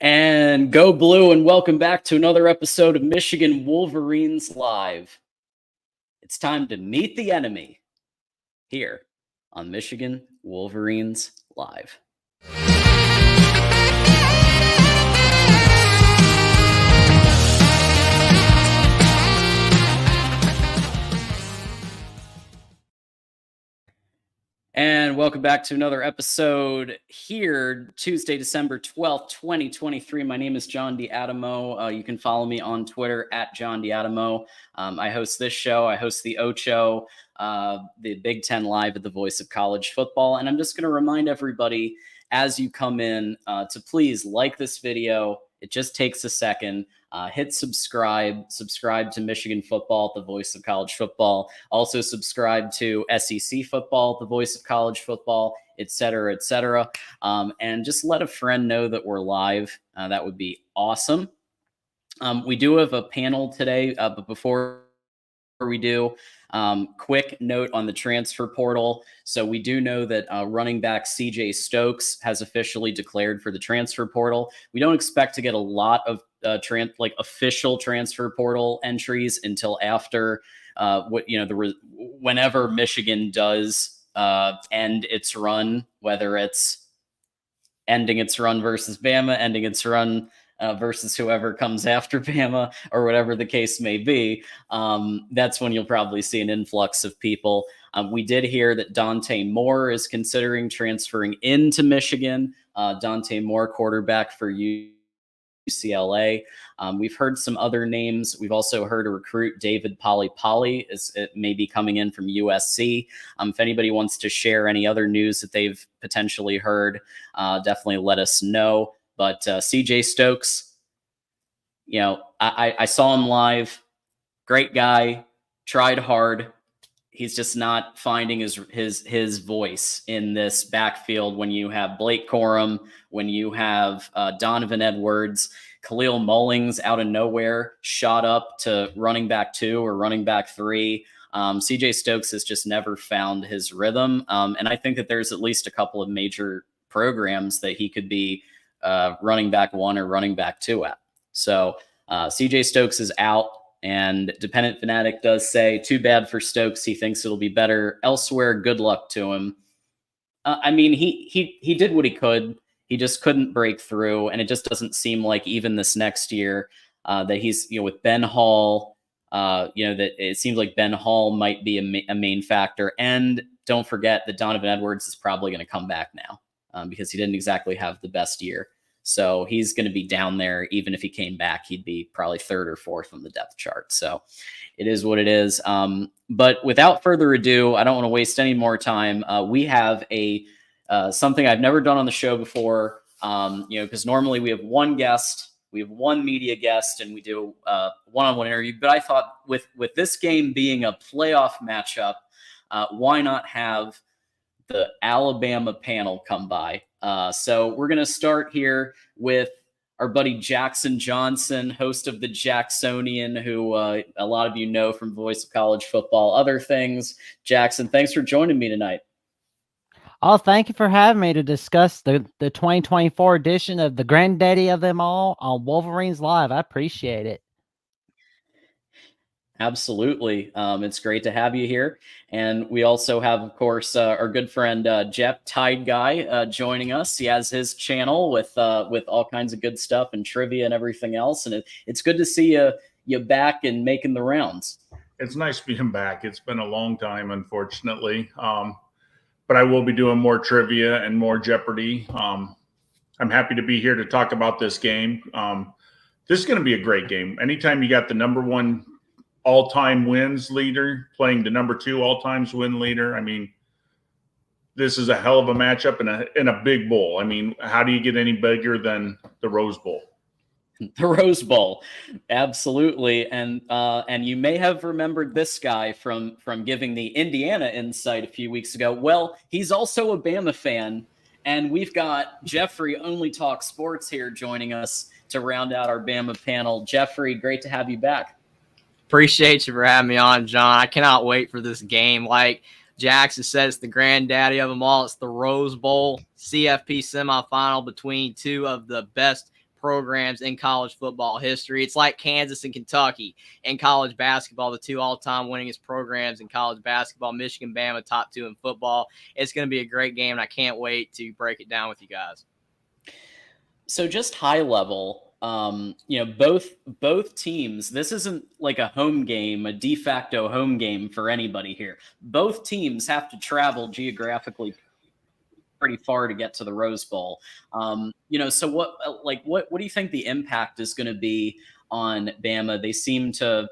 And go blue, and welcome back to another episode of Michigan Wolverines Live. It's time to meet the enemy here on Michigan Wolverines Live. And welcome back to another episode here, Tuesday, December 12th, 2023. My name is John D'Adamo. You can follow me on Twitter at John D'Adamo. I host this show. I host the Ocho, the Big Ten Live at the Voice of College Football. And I'm just going to remind everybody as you come in to please like this video. It just takes a second. Hit subscribe to Michigan Football, the Voice of College Football. Also subscribe to SEC Football, the Voice of College Football, et cetera, et cetera. And just let a friend know that we're live. That would be awesome. We do have a panel today, but before we do, quick note on the transfer portal. So we do know that running back CJ Stokes has officially declared for the transfer portal. We don't expect to get a lot of official transfer portal entries until after whenever Michigan does end its run, whether it's ending its run versus Bama, ending its run versus whoever comes after Bama, or whatever the case may be. That's when you'll probably see an influx of people. We did hear that Dante Moore is considering transferring into Michigan. Dante Moore, quarterback for UCLA. We've heard some other names. We've also heard a recruit, David Poly is maybe coming in from USC. If anybody wants to share any other news that they've potentially heard, definitely let us know. But CJ Stokes, I saw him live. Great guy, tried hard. He's just not finding his voice in this backfield when you have Blake Corum, when you have Donovan Edwards, Khalil Mullings out of nowhere, shot up to running back 2 or running back 3. CJ Stokes has just never found his rhythm. And I think that there's at least a couple of major programs that he could be running back 1 or running back 2 at. So CJ Stokes is out, and Dependent Fanatic does say, too bad for Stokes. He thinks it'll be better elsewhere. Good luck to him. He did what he could. He just couldn't break through, and it just doesn't seem like even this next year that he's, with Ben Hall, that it seems like Ben Hall might be a main factor. And don't forget that Donovan Edwards is probably going to come back now. Because he didn't exactly have the best year. So he's going to be down there. Even if he came back, he'd be probably 3rd or 4th on the depth chart. So it is what it is. But without further ado, I don't want to waste any more time. We have something I've never done on the show before, because normally we have one guest, we have one media guest, and we do one-on-one interview. But I thought with this game being a playoff matchup, why not have the Alabama panel come by. So we're going to start here with our buddy Jackson Johnson, host of the Jacksonian, who a lot of you know from Voice of College Football, other things. Jackson, thanks for joining me tonight. Oh, thank you for having me to discuss the 2024 edition of the granddaddy of them all on Wolverines Live. I appreciate it. Absolutely. It's great to have you here. And we also have, of course, our good friend Jeff Tide Guy joining us. He has his channel with all kinds of good stuff and trivia and everything else. And it's good to see you back and making the rounds. It's nice being back. It's been a long time, unfortunately. But I will be doing more trivia and more Jeopardy. I'm happy to be here to talk about this game. This is going to be a great game. Anytime you got the number 1 all-time wins leader playing the number 2 all-time win leader. This is a hell of a matchup in a big bowl. How do you get any bigger than the Rose Bowl? The Rose Bowl, absolutely. And you may have remembered this guy from giving the Indiana insight a few weeks ago. Well, he's also a Bama fan, and we've got Jeffrey Only Talk Sports here joining us to round out our Bama panel. Jeffrey, great to have you back. Appreciate you for having me on, John. I cannot wait for this game. Like Jackson said, it's the granddaddy of them all. It's the Rose Bowl CFP semifinal between 2 of the best programs in college football history. It's like Kansas and Kentucky in college basketball, the 2 all-time winningest programs in college basketball. Michigan, Bama, top 2 in football. It's going to be a great game, and I can't wait to break it down with you guys. So just high level, both teams, this isn't like a home game, a de facto home game for anybody here. Both teams have to travel geographically pretty far to get to the Rose Bowl. So what do you think the impact is going to be on Bama? They seem to,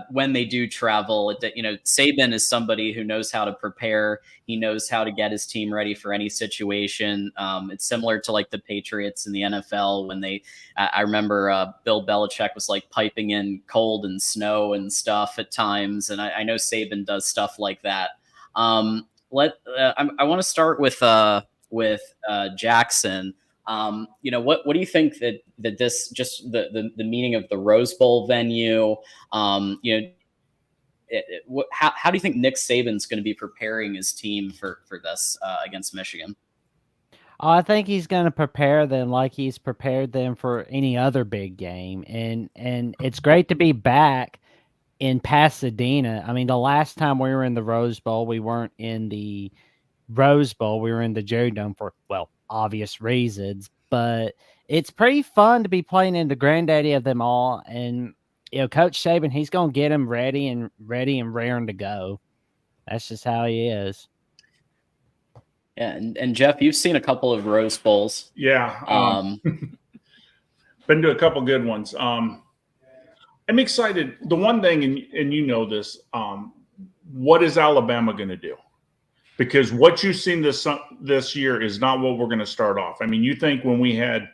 when they do travel, Saban is somebody who knows how to prepare. He knows how to get his team ready for any situation. It's similar to like the Patriots in the NFL when I remember Bill Belichick was like piping in cold and snow and stuff at times. And I know Saban does stuff like that. I want to start with Jackson. What do you think that this just the meaning of the Rose Bowl venue? How do you think Nick Saban's going to be preparing his team for this against Michigan? I think he's going to prepare them like he's prepared them for any other big game, and it's great to be back in Pasadena. I mean, the last time we were in the Rose Bowl, we weren't in the Rose Bowl. We were in the Jerry Dome for, well, obvious reasons, but it's pretty fun to be playing in the granddaddy of them all. And, Coach Saban, he's going to get them ready and raring to go. That's just how he is. Yeah. And Jeff, you've seen a couple of Rose Bowls. Yeah. Been to a couple good ones. I'm excited. The one thing, and you know this, what is Alabama going to do? Because what you've seen this year is not what we're going to start off. I mean, you think when we had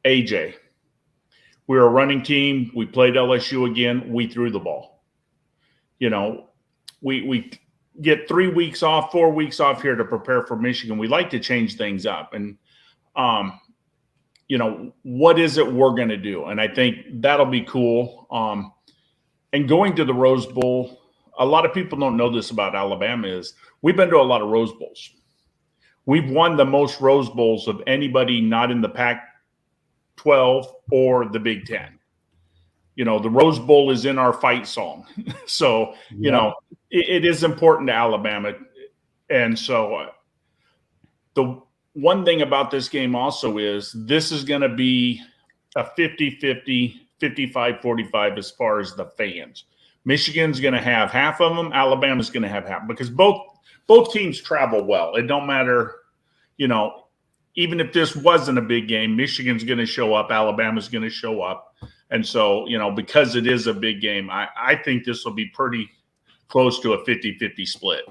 AJ, we were a running team. We played LSU again. We threw the ball. We get 3 weeks off, 4 weeks off here to prepare for Michigan. We like to change things up. And what is it we're going to do? And I think that'll be cool. And going to the Rose Bowl, a lot of people don't know this about Alabama is we've been to a lot of Rose Bowls. We've won the most Rose Bowls of anybody not in the Pac-12 or the Big Ten. The Rose Bowl is in our fight song. So, it is important to Alabama. And so the one thing about this game also is this is going to be a 50-50, 55-45 as far as the fans. Michigan's going to have half of them. Alabama's going to have half because both teams travel well. It don't matter, even if this wasn't a big game, Michigan's going to show up. Alabama's going to show up. And so, because it is a big game, I think this will be pretty close to a 50-50 split.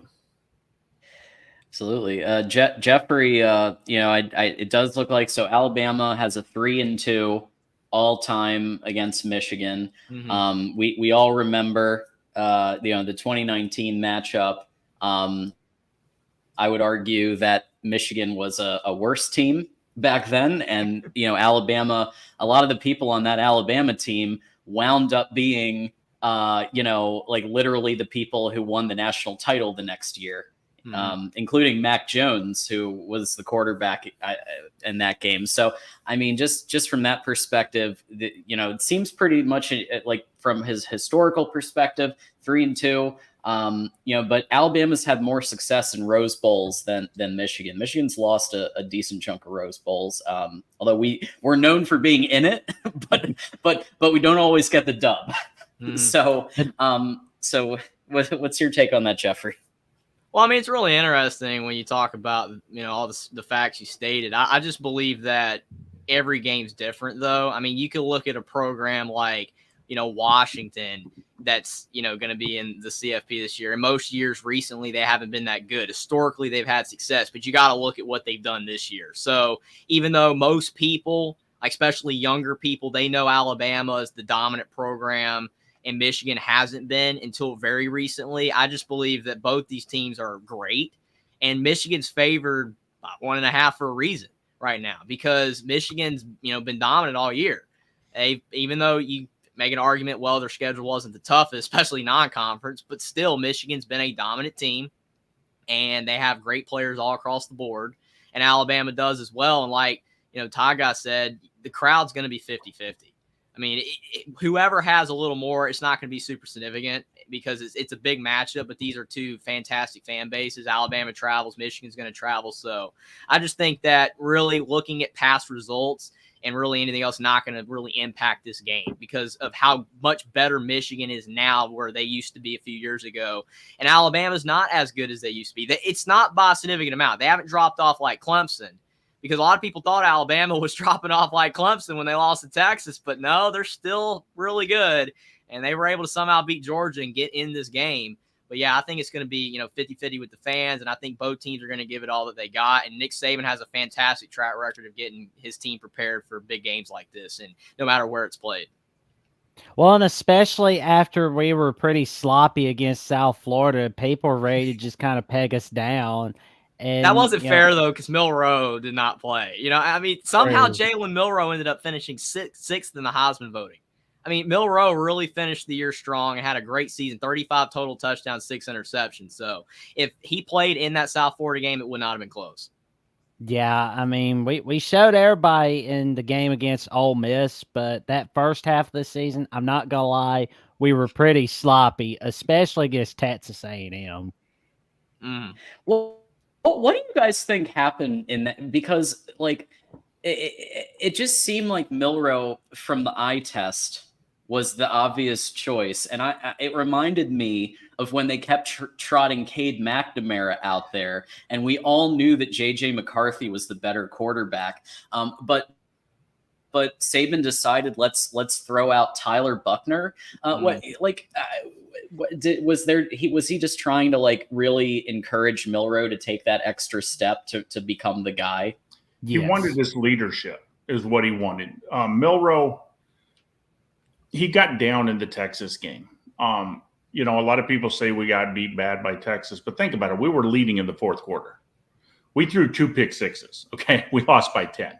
Absolutely. Jeffrey, it does look like, so Alabama has a 3-2 all time against Michigan. Mm-hmm. We all remember, the 2019 matchup. I would argue that Michigan was a worse team back then. And, Alabama, a lot of the people on that Alabama team wound up being, literally the people who won the national title the next year. Mm-hmm. Including Mac Jones, who was the quarterback in that game. So, I mean, just from that perspective, it seems pretty much like from his historical perspective, 3-2. But Alabama's had more success in Rose Bowls than Michigan. Michigan's lost a decent chunk of Rose Bowls, although we're known for being in it, but we don't always get the dub. Mm-hmm. So what's your take on that, Jeffrey? Well, I mean, it's really interesting when you talk about, all the facts you stated. I just believe that every game's different, though. I mean, you could look at a program like, Washington that's, going to be in the CFP this year. And most years recently, they haven't been that good. Historically, they've had success, but you got to look at what they've done this year. So even though most people, especially younger people, they know Alabama is the dominant program, and Michigan hasn't been until very recently, I just believe that both these teams are great, and Michigan's favored by 1.5 for a reason right now, because Michigan's, been dominant all year. Even though you make an argument, well, their schedule wasn't the toughest, especially non-conference, but still Michigan's been a dominant team, and they have great players all across the board, and Alabama does as well. And Tyga said the crowd's going to be 50-50. I mean, whoever has a little more, it's not going to be super significant because it's a big matchup, but these are two fantastic fan bases. Alabama travels, Michigan's going to travel. So I just think that really looking at past results and really anything else not going to really impact this game because of how much better Michigan is now where they used to be a few years ago. And Alabama's not as good as they used to be. It's not by a significant amount. They haven't dropped off like Clemson, because a lot of people thought Alabama was dropping off like Clemson when they lost to Texas, but no, they're still really good, and they were able to somehow beat Georgia and get in this game. But, yeah, I think it's going to be, 50-50 with the fans, and I think both teams are going to give it all that they got, and Nick Saban has a fantastic track record of getting his team prepared for big games like this, and no matter where it's played. Well, and especially after we were pretty sloppy against South Florida, people were ready to just kind of peg us down. And, that wasn't fair, though, because Milroe did not play. Somehow Jalen Milroe ended up finishing sixth in the Heisman voting. I mean, Milroe really finished the year strong and had a great season, 35 total touchdowns, 6 interceptions. So if he played in that South Florida game, it would not have been close. Yeah, I mean, we showed everybody in the game against Ole Miss, but that first half of the season, I'm not going to lie, we were pretty sloppy, especially against Texas A&M. Well, what do you guys think happened in that? Because, it just seemed like Milroe from the eye test was the obvious choice. And it reminded me of when they kept trotting Cade McNamara out there, and we all knew that J.J. McCarthy was the better quarterback. But Saban decided let's throw out Tyler Buckner. Was he just trying to really encourage Milroe to take that extra step to become the guy? He wanted this leadership is what he wanted. Milroe, he got down in the Texas game. A lot of people say we got beat bad by Texas, but think about it. We were leading in the fourth quarter. We threw 2 pick sixes. Okay. We lost by 10.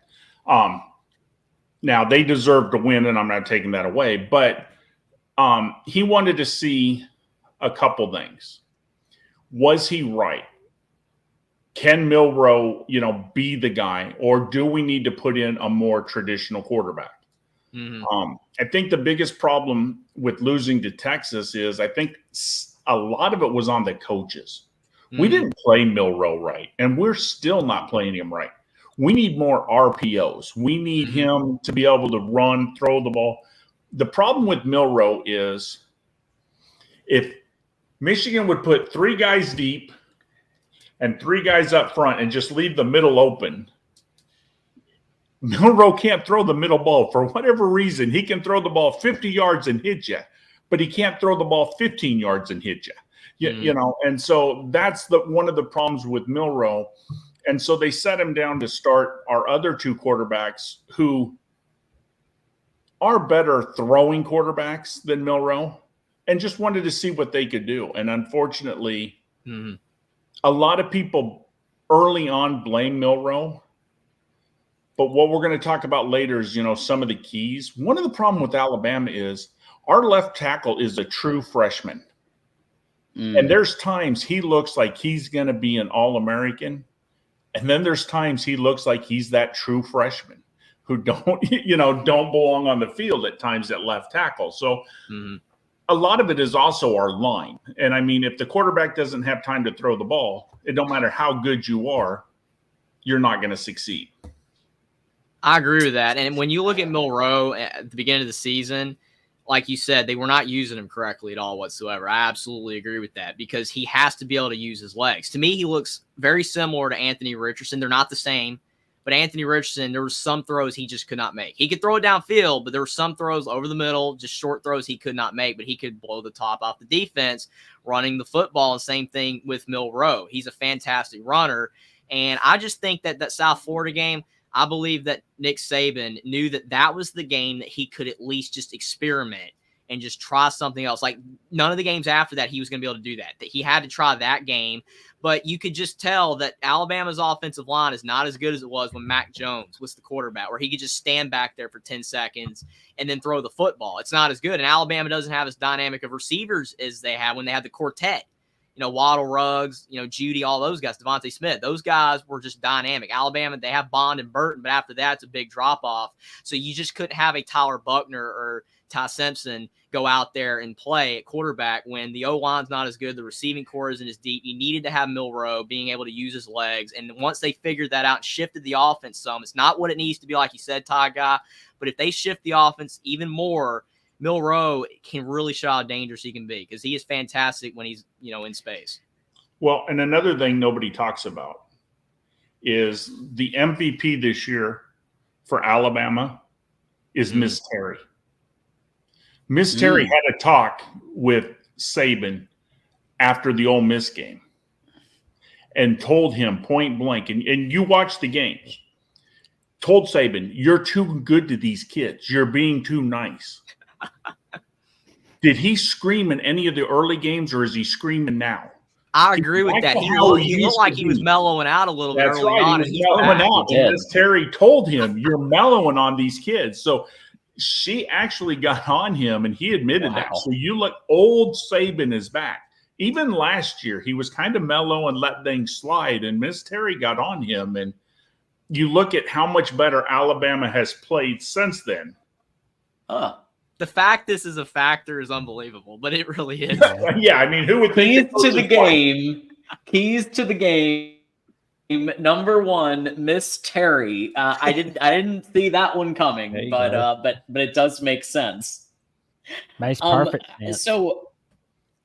Now they deserved to win, and I'm not taking that away, but he wanted to see a couple things. Was he right? Can Milroe, be the guy, or do we need to put in a more traditional quarterback? I think the biggest problem with losing to Texas is I think a lot of it was on the coaches. We didn't play Milroe right, and we're still not playing him right. We need more RPOs. We need him to be able to run, throw the ball. The problem with Milroe is if Michigan would put 3 guys deep and 3 guys up front and just leave the middle open, Milroe can't throw the middle ball. For whatever reason, he can throw the ball 50 yards and hit you, but he can't throw the ball 15 yards and hit you. And so that's one of the problems with Milroe. And so they set him down to start our other 2 quarterbacks who are better throwing quarterbacks than Milroe, and just wanted to see what they could do. And unfortunately, a lot of people early on blame Milroe. But what we're going to talk about later is, some of the keys. One of the problems with Alabama is our left tackle is a true freshman. And there's times he looks like he's going to be an All-American. And then there's times he looks like he's that true freshman who don't belong on the field at times at left tackle. So a lot of it is also our line. And I mean, if the quarterback doesn't have time to throw the ball, it don't matter how good you are, you're not going to succeed. I agree with that. And when you look at Milroe at the beginning of the season, like you said, they were not using him correctly at all whatsoever. I absolutely agree with that because he has to be able to use his legs. To me, he looks very similar to Anthony Richardson. They're not the same, but Anthony Richardson, there were some throws he just could not make. He could throw it downfield, but there were some throws over the middle, just short throws he could not make, but he could blow the top off the defense running the football. And same thing with Milroe. He's a fantastic runner. And I just think that South Florida game, I believe that Nick Saban knew that was the game that he could at least just experiment and just try something else. Like none of the games after that, he was going to be able to do that he had to try that game. But you could just tell that Alabama's offensive line is not as good as it was when Mac Jones was the quarterback, where he could just stand back there for 10 seconds and then throw the football. It's not as good. And Alabama doesn't have as dynamic of receivers as they had when they had the quartet. Waddle, Ruggs, Judy, all those guys, Devontae Smith, those guys were just dynamic. Alabama, they have Bond and Burton, but after that, it's a big drop off. So you just couldn't have a Tyler Buckner or Ty Simpson go out there and play at quarterback when the O-line's not as good, the receiving core isn't as deep. You needed to have Milroe being able to use his legs. And once they figured that out and shifted the offense some, it's not what it needs to be, like you said, Ty Guy, but if they shift the offense even more, Milroe can really show how dangerous he can be because he is fantastic when he's, in space. Well, and another thing nobody talks about is the MVP this year for Alabama is Miss Terry. Miss Terry had a talk with Saban after the Ole Miss game and told him point blank, and you watch the games, told Saban, you're too good to these kids. You're being too nice. Did he scream in any of the early games, or is he screaming now? I agree with that. He looked like he was mellowing out a little bit early on. He was mellowing out. And Miss Terry told him, you're mellowing on these kids. So she actually got on him, and he admitted that. So you look, old Saban is back. Even last year, he was kind of mellow and let things slide, and Miss Terry got on him. And you look at how much better Alabama has played since then. The fact this is a factor is unbelievable, but it really is. Yeah, I mean, who would think Keys to the game. Number one, Miss Terry. I didn't see that one coming, but it does make sense. Makes perfect sense.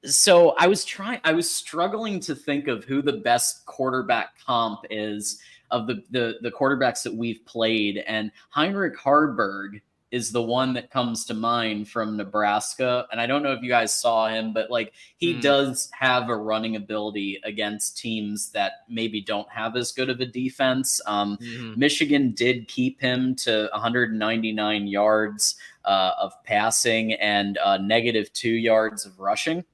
So I was struggling to think of who the best quarterback comp is of the quarterbacks that we've played, and Heinrich Haarberg is the one that comes to mind from Nebraska. And I don't know if you guys saw him, but he does have a running ability against teams that maybe don't have as good of a defense. Michigan did keep him to 199 yards of passing and -2 yards of rushing,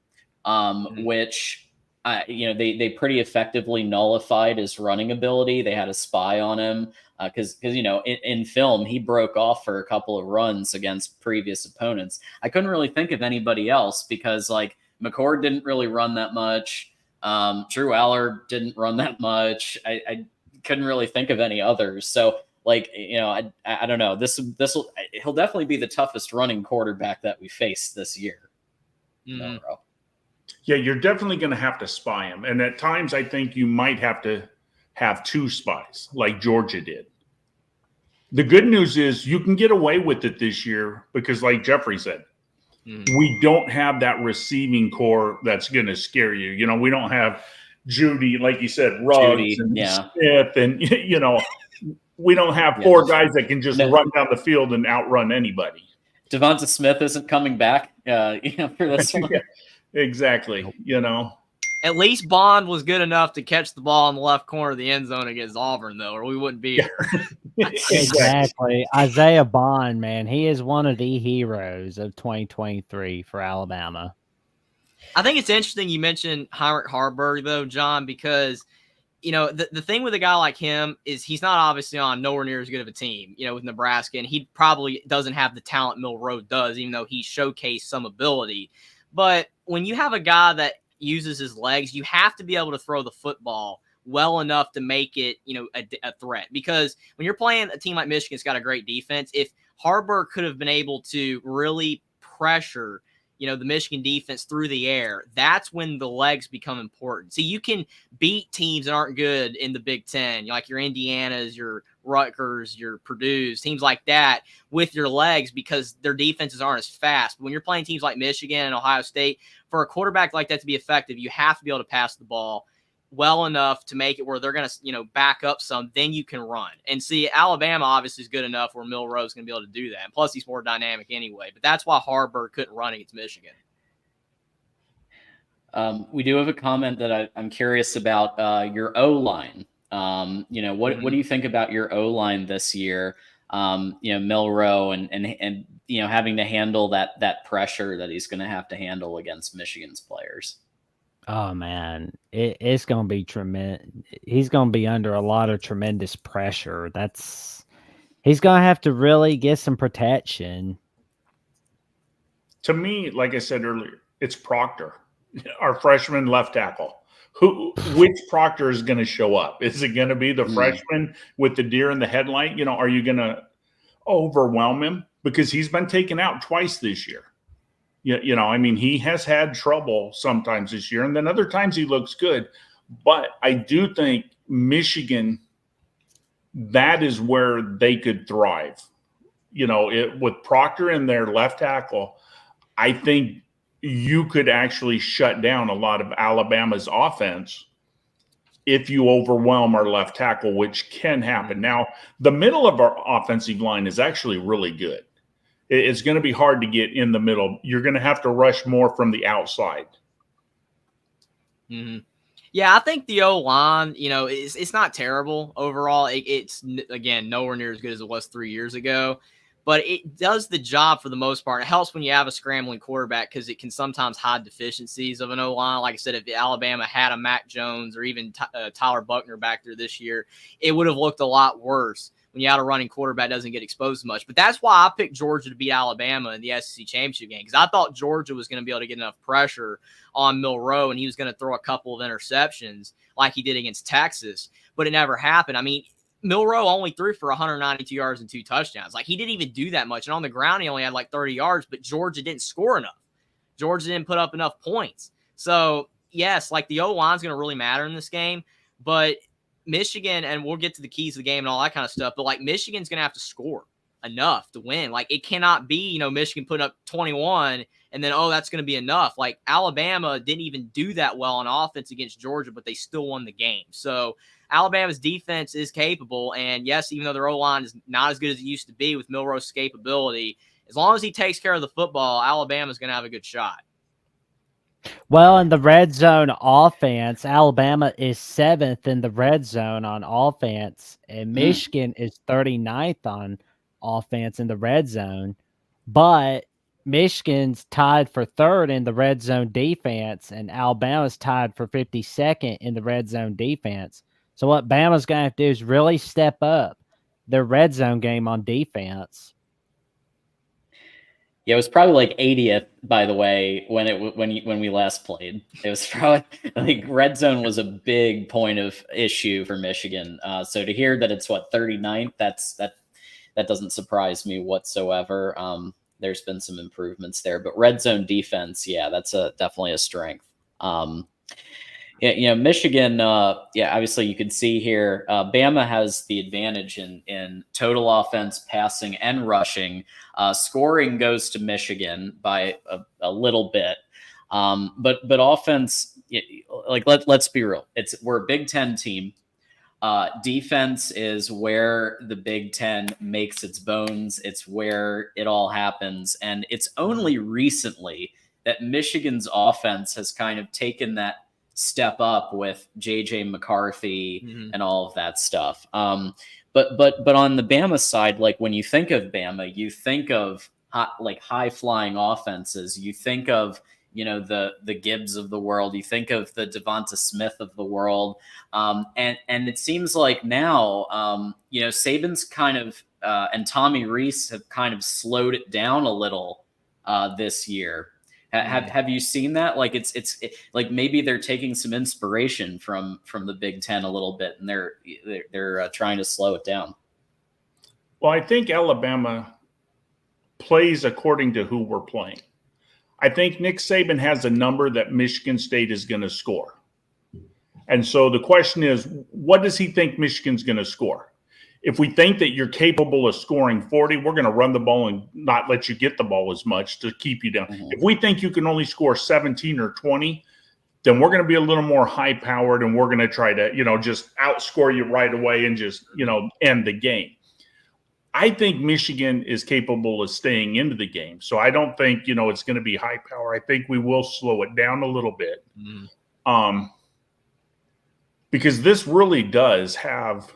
which they pretty effectively nullified his running ability. They had a spy on him. Because in film, he broke off for a couple of runs against previous opponents. I couldn't really think of anybody else because McCord didn't really run that much. Drew Aller didn't run that much. I couldn't really think of any others. So I don't know. He'll definitely be the toughest running quarterback that we face this year. Yeah, you're definitely going to have to spy him. And at times I think you might have to have two spies like Georgia did. The good news is you can get away with it this year because, like Jeffrey said, we don't have that receiving core that's going to scare you. We don't have Judy, like you said, Ruggs and Smith, and we don't have four guys that can just run down the field and outrun anybody. Devonta Smith isn't coming back, for this one. Exactly. At least Bond was good enough to catch the ball in the left corner of the end zone against Auburn, though, or we wouldn't be here. Exactly. Isaiah Bond, man, he is one of the heroes of 2023 for Alabama. I think it's interesting you mentioned Heinrich Haarberg, though, John, because, the thing with a guy like him is he's not obviously on nowhere near as good of a team, with Nebraska, and he probably doesn't have the talent Milroe does, even though he showcased some ability. But when you have a guy that uses his legs, you have to be able to throw the football well enough to make it, a threat. Because when you're playing a team like Michigan's got a great defense, if Haarberg could have been able to really pressure, the Michigan defense through the air, that's when the legs become important. See, you can beat teams that aren't good in the Big Ten, like your Indianas, your Rutgers, your Purdue's, teams like that with your legs because their defenses aren't as fast. But when you're playing teams like Michigan and Ohio State, for a quarterback like that to be effective, you have to be able to pass the ball well enough to make it where they're going to, back up some, then you can run. And see, Alabama obviously is good enough where Milroe is going to be able to do that. And plus, he's more dynamic anyway. But that's why Haarberg couldn't run against Michigan. We do have a comment that I'm curious about your O-line. What do you think about your O-line this year? Milroe and having to handle that pressure that he's going to have to handle against Michigan's players. Oh man, it's going to be tremendous. He's going to be under a lot of tremendous pressure. He's going to have to really get some protection. To me, like I said earlier, it's Proctor. our freshman left tackle. Which Proctor is going to show up? Is it going to be the freshman with the deer in the headlight? Are you going to overwhelm him? Because he's been taken out twice this year. He has had trouble sometimes this year, and then other times he looks good. But I do think Michigan, that is where they could thrive. With Proctor in their left tackle, I think you could actually shut down a lot of Alabama's offense if you overwhelm our left tackle, which can happen. Now, the middle of our offensive line is actually really good. It's going to be hard to get in the middle. You're going to have to rush more from the outside. Mm-hmm. Yeah, I think the O-line, it's not terrible overall. It's, again, nowhere near as good as it was 3 years ago. But it does the job for the most part. It helps when you have a scrambling quarterback because it can sometimes hide deficiencies of an O-line. Like I said, if Alabama had a Mac Jones or even Tyler Buckner back there this year, it would have looked a lot worse when you had a running quarterback doesn't get exposed much. But that's why I picked Georgia to beat Alabama in the SEC championship game, because I thought Georgia was going to be able to get enough pressure on Milroe and he was going to throw a couple of interceptions like he did against Texas. But it never happened. I mean, Milroe only threw for 192 yards and 2 touchdowns. Like, he didn't even do that much. And on the ground, he only had like 30 yards, but Georgia didn't score enough. Georgia didn't put up enough points. So, yes, like the O-line is going to really matter in this game. But Michigan, and we'll get to the keys of the game and all that kind of stuff, but like Michigan's going to have to score enough to win. Like, it cannot be, Michigan putting up 21 and then, that's going to be enough. Like, Alabama didn't even do that well on offense against Georgia, but they still won the game. So Alabama's defense is capable. And yes, even though their O-line is not as good as it used to be with Milroe's escapability, as long as he takes care of the football, Alabama's going to have a good shot. Well, in the red zone offense, Alabama is 7th in the red zone on offense, and Michigan is 39th on offense in the red zone. But Michigan's tied for 3rd in the red zone defense, and Alabama's tied for 52nd in the red zone defense. So what Bama's going to have to do is really step up their red zone game on defense. Yeah, it was probably like 80th, by the way, when we last played. It was probably like red zone was a big point of issue for Michigan. So to hear that it's 39th, that doesn't surprise me whatsoever. There's been some improvements there, but red zone defense, yeah, that's definitely a strength. Michigan, obviously you could see here, Bama has the advantage in total offense, passing, and rushing. Scoring goes to Michigan by a little bit. But offense, let's be real. We're a Big Ten team. Defense is where the Big Ten makes its bones. It's where it all happens. And it's only recently that Michigan's offense has kind of taken that step up with JJ McCarthy and all of that stuff. But on the Bama side, like when you think of Bama, you think of high flying offenses. You think of, the Gibbs of the world. You think of the Devonta Smith of the world. And it seems like now, Saban's kind of, and Tommy Rees have kind of slowed it down a little this year. Have you seen that? Like it's like maybe they're taking some inspiration from the Big Ten a little bit, and they're trying to slow it down. Well, I think Alabama plays according to who we're playing. I think Nick Saban has a number that Michigan State is going to score. And so the question is, what does he think Michigan's going to score? If we think that you're capable of scoring 40, we're going to run the ball and not let you get the ball as much to keep you down. If we think you can only score 17 or 20, then we're going to be a little more high-powered, and we're going to try to, just outscore you right away and just, end the game. I think Michigan is capable of staying into the game. So I don't think, it's going to be high power. I think we will slow it down a little bit. Because this really does have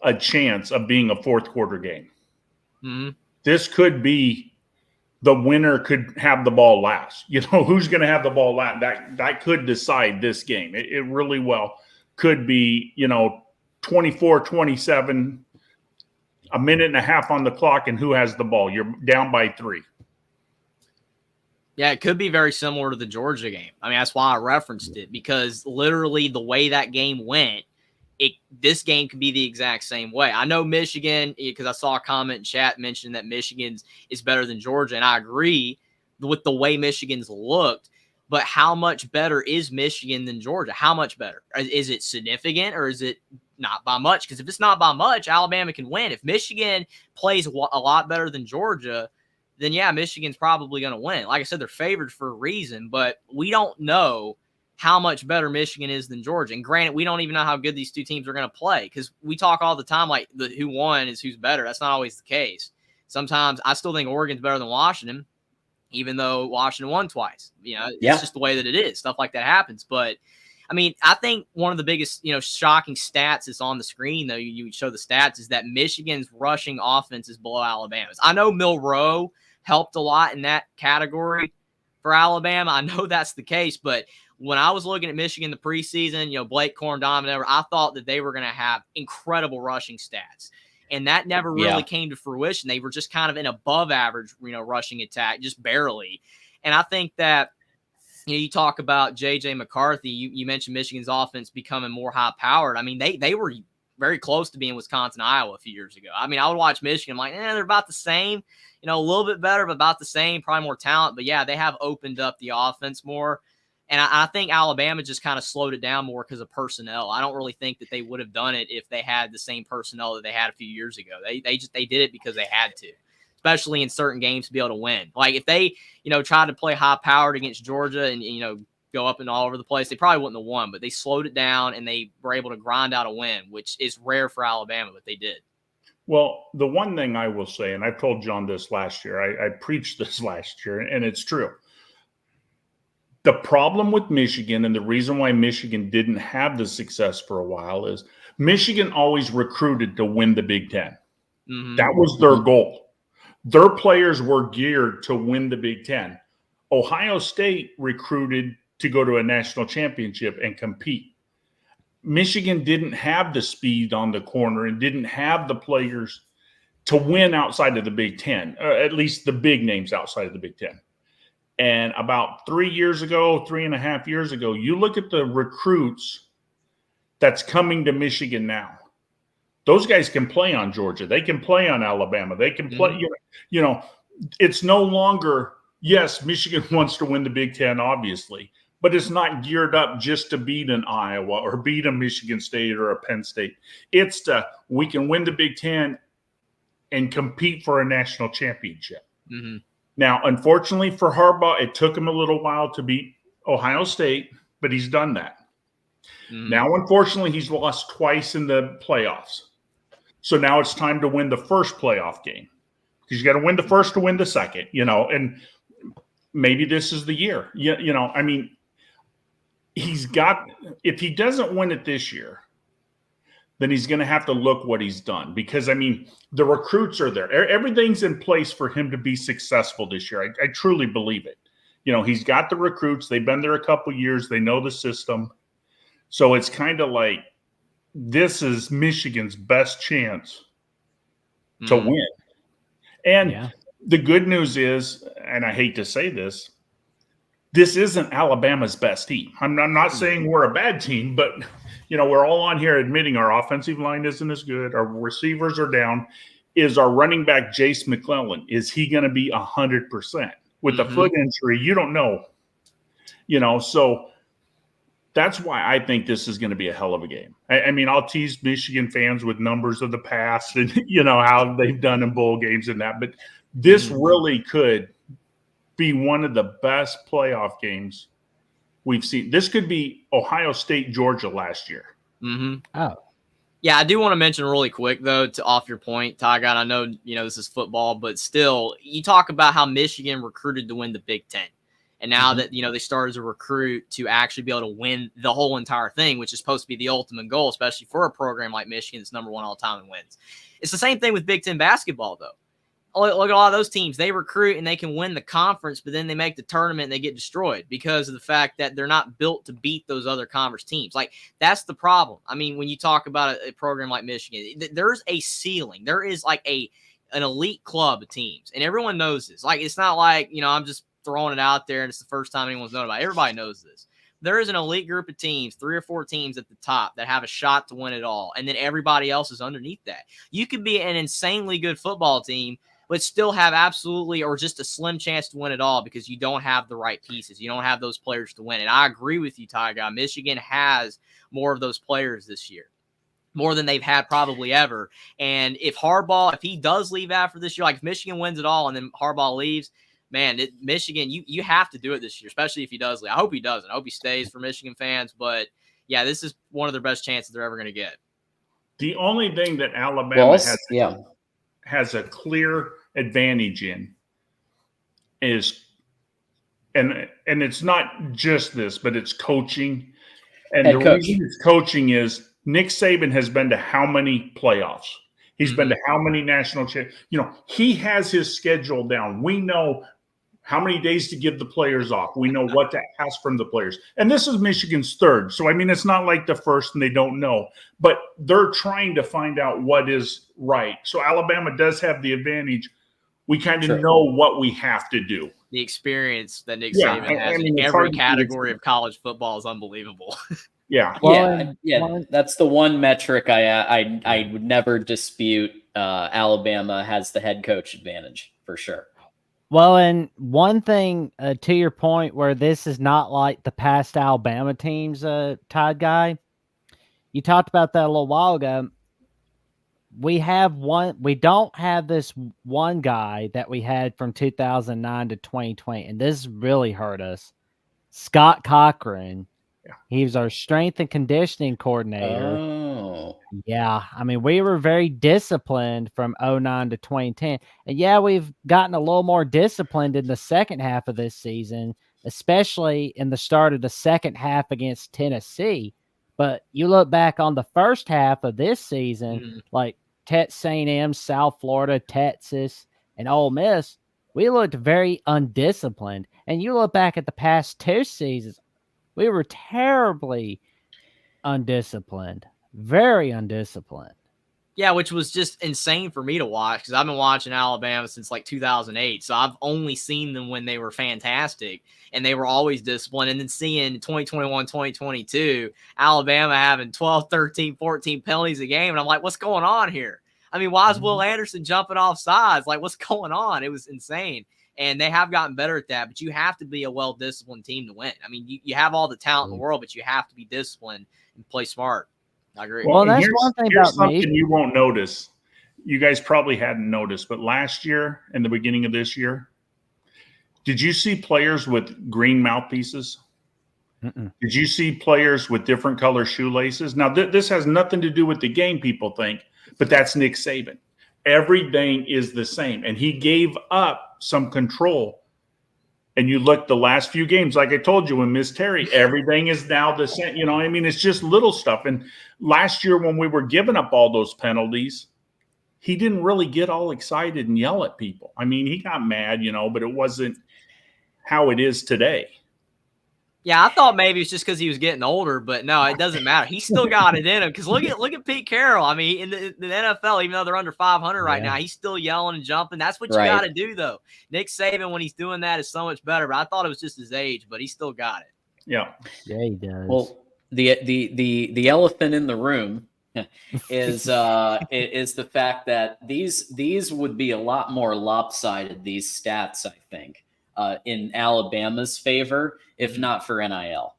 a chance of being a fourth quarter game. This could be the winner could have the ball last. Who's going to have the ball last? That could decide this game. It really well could be, 24-27, a minute and a half on the clock, and who has the ball? You're down by 3. Yeah, it could be very similar to the Georgia game. I mean, that's why I referenced it, because literally the way that game went, this game could be the exact same way. I know Michigan, because I saw a comment in chat mentioning that Michigan's is better than Georgia, and I agree with the way Michigan's looked. But how much better is Michigan than Georgia? How much better? Is it significant, or is it not by much? Because if it's not by much, Alabama can win. If Michigan plays a lot better than Georgia, then yeah, Michigan's probably going to win. Like I said, they're favored for a reason, but we don't know how much better Michigan is than Georgia. And granted, we don't even know how good these two teams are going to play, because we talk all the time like who won is who's better. That's not always the case. Sometimes I still think Oregon's better than Washington, even though Washington won twice. It's just the way that it is. Stuff like that happens. But I mean, I think one of the biggest, shocking stats that's on the screen, though, you show the stats, is that Michigan's rushing offense is below Alabama's. I know Milroe helped a lot in that category for Alabama. I know that's the case, but when I was looking at Michigan the preseason, Blake Corum, Donovan, I thought that they were going to have incredible rushing stats. And that never really came to fruition. They were just kind of an above average, rushing attack, just barely. And I think that, you talk about J.J. McCarthy. You mentioned Michigan's offense becoming more high-powered. I mean, they were very close to being Wisconsin, Iowa a few years ago. I mean, I would watch Michigan. I'm like, they're about the same. A little bit better, but about the same, probably more talent. But, yeah, they have opened up the offense more. And I think Alabama just kind of slowed it down more because of personnel. I don't really think that they would have done it if they had the same personnel that they had a few years ago. They did it because they had to, especially in certain games to be able to win. Like if they, tried to play high powered against Georgia and, go up and all over the place, they probably wouldn't have won, but they slowed it down and they were able to grind out a win, which is rare for Alabama, but they did. Well, the one thing I will say, and I told John this last year, I preached this last year, and it's true. The problem with Michigan, and the reason why Michigan didn't have the success for a while, is Michigan always recruited to win the Big Ten. Mm-hmm. That was their goal. Their players were geared to win the Big Ten. Ohio State recruited to go to a national championship and compete. Michigan didn't have the speed on the corner and didn't have the players to win outside of the Big Ten, or at least the big names outside of the Big Ten. And about 3.5 years ago, you look at the recruits that's coming to Michigan now. Those guys can play on Georgia. They can play on Alabama. They can play, it's no longer, yes, Michigan wants to win the Big Ten, obviously, but it's not geared up just to beat an Iowa or beat a Michigan State or a Penn State. It's we can win the Big Ten and compete for a national championship. Mm-hmm. Now, unfortunately for Harbaugh, it took him a little while to beat Ohio State, but he's done that. Mm-hmm. Now, unfortunately, he's lost twice in the playoffs. So now it's time to win the first playoff game, because you got to win the first to win the second, and maybe this is the year. I mean, if he doesn't win it this year, then he's going to have to look what he's done, because, I mean, the recruits are there. Everything's in place for him to be successful this year. I truly believe it. He's got the recruits. They've been there a couple years. They know the system. So it's kind of like this is Michigan's best chance to win. And the good news is, and I hate to say this isn't Alabama's best team. I'm not saying we're a bad team, but we're all on here admitting our offensive line isn't as good. Our receivers are down. Is our running back Jace McClellan, is he going to be 100%? With the foot injury, you don't know. So that's why I think this is going to be a hell of a game. I mean, I'll tease Michigan fans with numbers of the past and, how they've done in bowl games and that. But this really could be one of the best playoff games we've seen. This could be Ohio State, Georgia last year. Mm-hmm. Oh, yeah. I do want to mention really quick, though, off your point, Tygon. I know, this is football, but still, you talk about how Michigan recruited to win the Big Ten. And now that, they started to recruit to actually be able to win the whole entire thing, which is supposed to be the ultimate goal, especially for a program like Michigan that's number one all time in wins. It's the same thing with Big Ten basketball, though. Look at a lot of those teams. They recruit and they can win the conference, but then they make the tournament and they get destroyed because of the fact that they're not built to beat those other conference teams. Like, that's the problem. I mean, when you talk about a program like Michigan, there's a ceiling. There is like an elite club of teams, and everyone knows this. Like, it's not like, I'm just throwing it out there and it's the first time anyone's known about it. Everybody knows this. There is an elite group of teams, 3 or 4 teams at the top that have a shot to win it all. And then everybody else is underneath that. You could be an insanely good football team, but still have absolutely or just a slim chance to win it all because you don't have the right pieces. You don't have those players to win. And I agree with you, Ty Guy. Michigan has more of those players this year, more than they've had probably ever. And if Harbaugh, if he does leave after this year, like if Michigan wins it all and then Harbaugh leaves, man, Michigan, you have to do it this year, especially if he does leave. I hope he doesn't. I hope he stays for Michigan fans. But, yeah, this is one of their best chances they're ever going to get. The only thing that Alabama has a clear advantage in is, and it's not just this, but it's coaching. And the reason it's coaching is Nick Saban has been to how many playoffs? He's been to how many national championships? You know, he has his schedule down. We know how many days to give the players off. We know what to ask from the players. And this is Michigan's third. So, I mean, it's not like the first and they don't know. But they're trying to find out what is right. So Alabama does have the advantage. We kind of know what we have to do. The experience that Nick Saban has in every category of college football is unbelievable. Yeah. That's the one metric I would never dispute. Alabama has the head coach advantage for sure. Well, and one thing to your point where this is not like the past Alabama teams, Todd Guy, you talked about that a little while ago. We don't have this one guy that we had from 2009 to 2020, and this really hurt us. Scott Cochran. Yeah. He was our strength and conditioning coordinator. Oh. Yeah. I mean, we were very disciplined from 2009 to 2010. And yeah, we've gotten a little more disciplined in the second half of this season, especially in the start of the second half against Tennessee. But you look back on the first half of this season, like Texas A&M, South Florida, Texas, and Ole Miss, we looked very undisciplined. And you look back at the past 2 seasons, we were terribly undisciplined, very undisciplined. Yeah, which was just insane for me to watch because I've been watching Alabama since like 2008. So I've only seen them when they were fantastic and they were always disciplined. And then seeing 2021, 2022, Alabama having 12, 13, 14 penalties a game. And I'm like, what's going on here? I mean, why is Will Anderson jumping off sides? Like, what's going on? It was insane. And they have gotten better at that, but you have to be a well-disciplined team to win. I mean, you have all the talent in the world, but you have to be disciplined and play smart. I agree. Well, that's one thing about something you won't notice. You guys probably hadn't noticed, but last year and the beginning of this year, did you see players with green mouthpieces? Did you see players with different color shoelaces? Now, this has nothing to do with the game, people think, but that's Nick Saban. Everything is the same, and he gave up some control. And you look the last few games, like I told you, when Miss Terry, everything is now the same. You know, I mean, it's just little stuff. And last year when we were giving up all those penalties, he didn't really get all excited and yell at people. I mean, he got mad, you know, but it wasn't how it is today. Yeah, I thought maybe it's just because he was getting older, but no, it doesn't matter. He still got it in him because look at Pete Carroll. I mean, in the NFL, even though they're under 500 right now, he's still yelling and jumping. That's what you got to do, though. Nick Saban, when he's doing that, is so much better. But I thought it was just his age, but he still got it. Yeah, he does. Well, the elephant in the room is the fact that these would be a lot more lopsided. These stats, I think, in Alabama's favor, if not for NIL,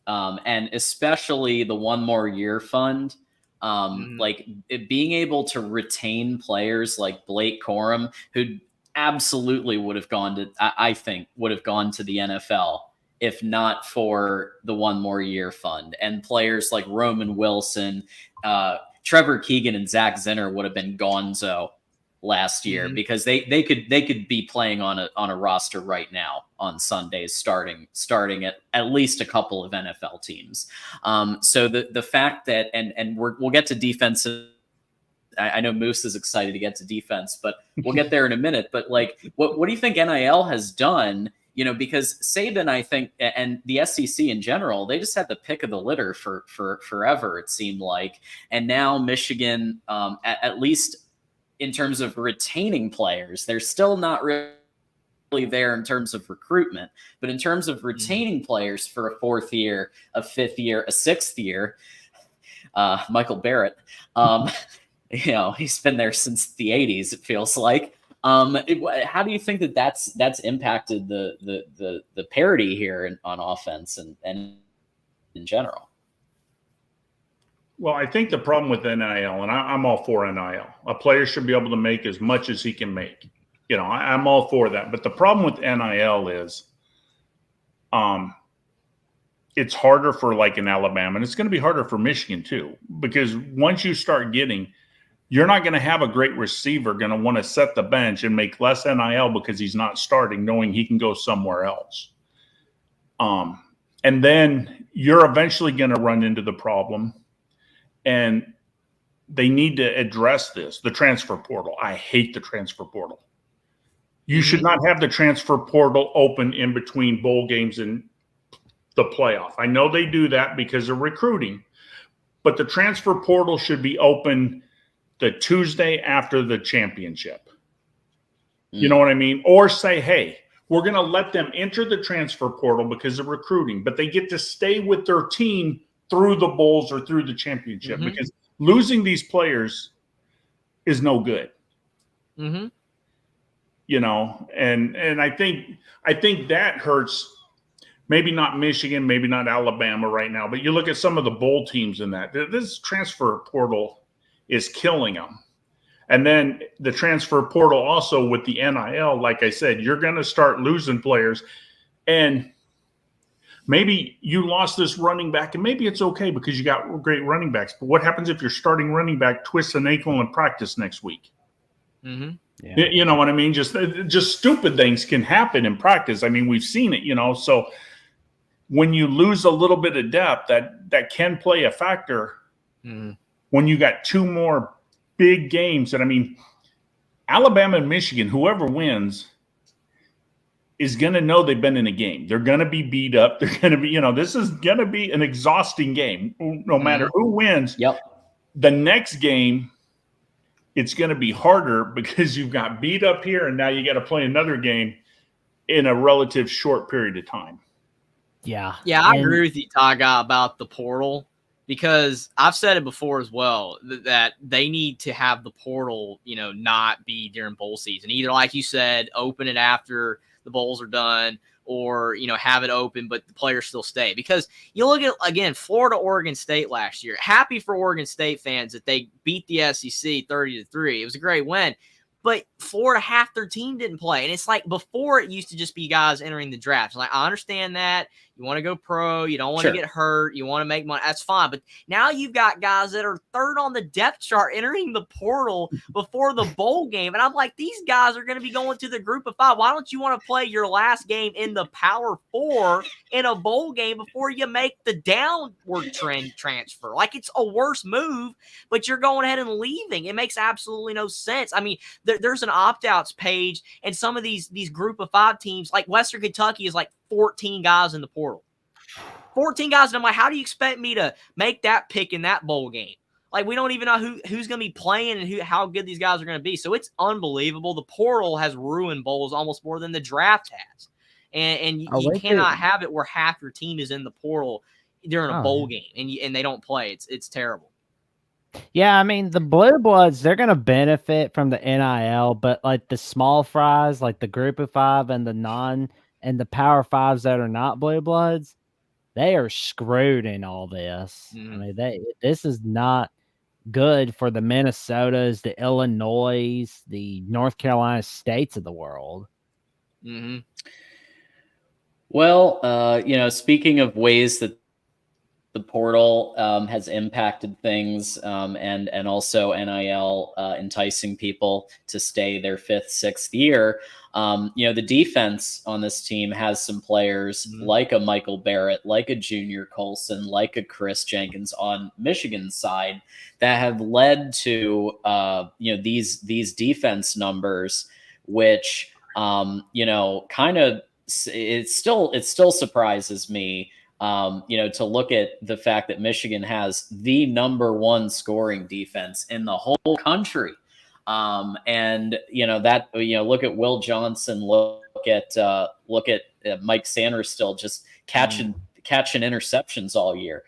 and especially the one more year fund. Like being able to retain players like Blake Corum, who absolutely would have gone to, I think, would have gone to the NFL if not for the one more year fund, and players like Roman Wilson, Trevor Keegan, and Zach Zinner would have been gonzo last year because they could be playing on a roster right now on Sundays, starting at least a couple of NFL teams. So the fact that and we'll get to defense. I know Moose is excited to get to defense, but we'll get there in a minute. But like, what do you think NIL has done? You know, because Saban, I think, and the SEC in general, they just had the pick of the litter for forever, it seemed like. And now Michigan, at least in terms of retaining players, they're still not really there in terms of recruitment, but in terms of retaining players for a 4th year, a 5th year, a 6th year, Michael Barrett, he's been there since the 80s, it feels like. How do you think that's impacted the parity here on offense and in general? Well, I think the problem with NIL, and I'm all for NIL, a player should be able to make as much as he can make. I'm all for that. But the problem with NIL is it's harder for like in Alabama, and it's going to be harder for Michigan too, because once you start you're not going to have a great receiver going to want to set the bench and make less NIL because he's not starting, knowing he can go somewhere else. And then you're eventually going to run into the problem, and they need to address this, the transfer portal. I hate the transfer portal. You should not have the transfer portal open in between bowl games and the playoff. I know they do that because of recruiting, but the transfer portal should be open the Tuesday after the championship. You know what I mean? Or say, hey, we're going to let them enter the transfer portal because of recruiting, but they get to stay with their team through the bowls or through the championship, because losing these players is no good. And I think that hurts. Maybe not Michigan, maybe not Alabama right now, but you look at some of the bowl teams in that. This transfer portal is killing them. And then the transfer portal also with the NIL, like I said, you're going to start losing players. And maybe you lost this running back, and maybe it's okay because you got great running backs. But what happens if your starting running back twists an ankle in practice next week? Yeah. You know what I mean? Just stupid things can happen in practice. I mean, we've seen it, So when you lose a little bit of depth, that can play a factor. When you got 2 more big games, and I mean, Alabama and Michigan, whoever wins is going to know they've been in a game. They're going to be beat up. They're going to be, this is going to be an exhausting game, no matter who wins. Yep. The next game, it's going to be harder because you've got beat up here, and now you got to play another game in a relative short period of time. Yeah. Yeah, I agree with you, Taga, about the portal, because I've said it before as well that they need to have the portal, not be during bowl season. Either, like you said, open it after the bowls are done, or, have it open, but the players still stay. Because you look at, again, Florida, Oregon State last year. Happy for Oregon State fans that they beat the SEC 30-3. It was a great win. But Florida, half their team didn't play. And it's like before it used to just be guys entering the draft. Like, I understand that. You want to go pro. You don't want to get hurt. You want to make money. That's fine. But now you've got guys that are 3rd on the depth chart entering the portal before the bowl game. And I'm like, these guys are going to be going to the group of 5. Why don't you want to play your last game in the Power 4 in a bowl game before you make the downward trend transfer? Like, it's a worse move, but you're going ahead and leaving. It makes absolutely no sense. I mean, there's an opt-outs page, and some of these group of 5 teams, like Western Kentucky, is like 14 guys in the portal. 14 guys, and I'm like, how do you expect me to make that pick in that bowl game? Like, we don't even know who's going to be playing and how good these guys are going to be. So it's unbelievable. The portal has ruined bowls almost more than the draft has. And you cannot have it where half your team is in the portal during a bowl game and they don't play. It's terrible. Yeah, I mean, the Blue Bloods, they're going to benefit from the NIL, but like the small fries, like the group of 5 and the Power 5s that are not Blue Bloods, they are screwed in all this. I mean, this is not good for the Minnesotas, the Illinois, the North Carolina states of the world. Well, speaking of ways that the portal has impacted things, and also NIL enticing people to stay their 5th, 6th year. The defense on this team has some players like a Michael Barrett, like a Junior Colson, like a Chris Jenkins on Michigan's side that have led to these defense numbers, which kind of it still surprises me. To look at the fact that Michigan has the #1 scoring defense in the whole country. Look at Will Johnson, look at Mike Sanders still just catching interceptions all year.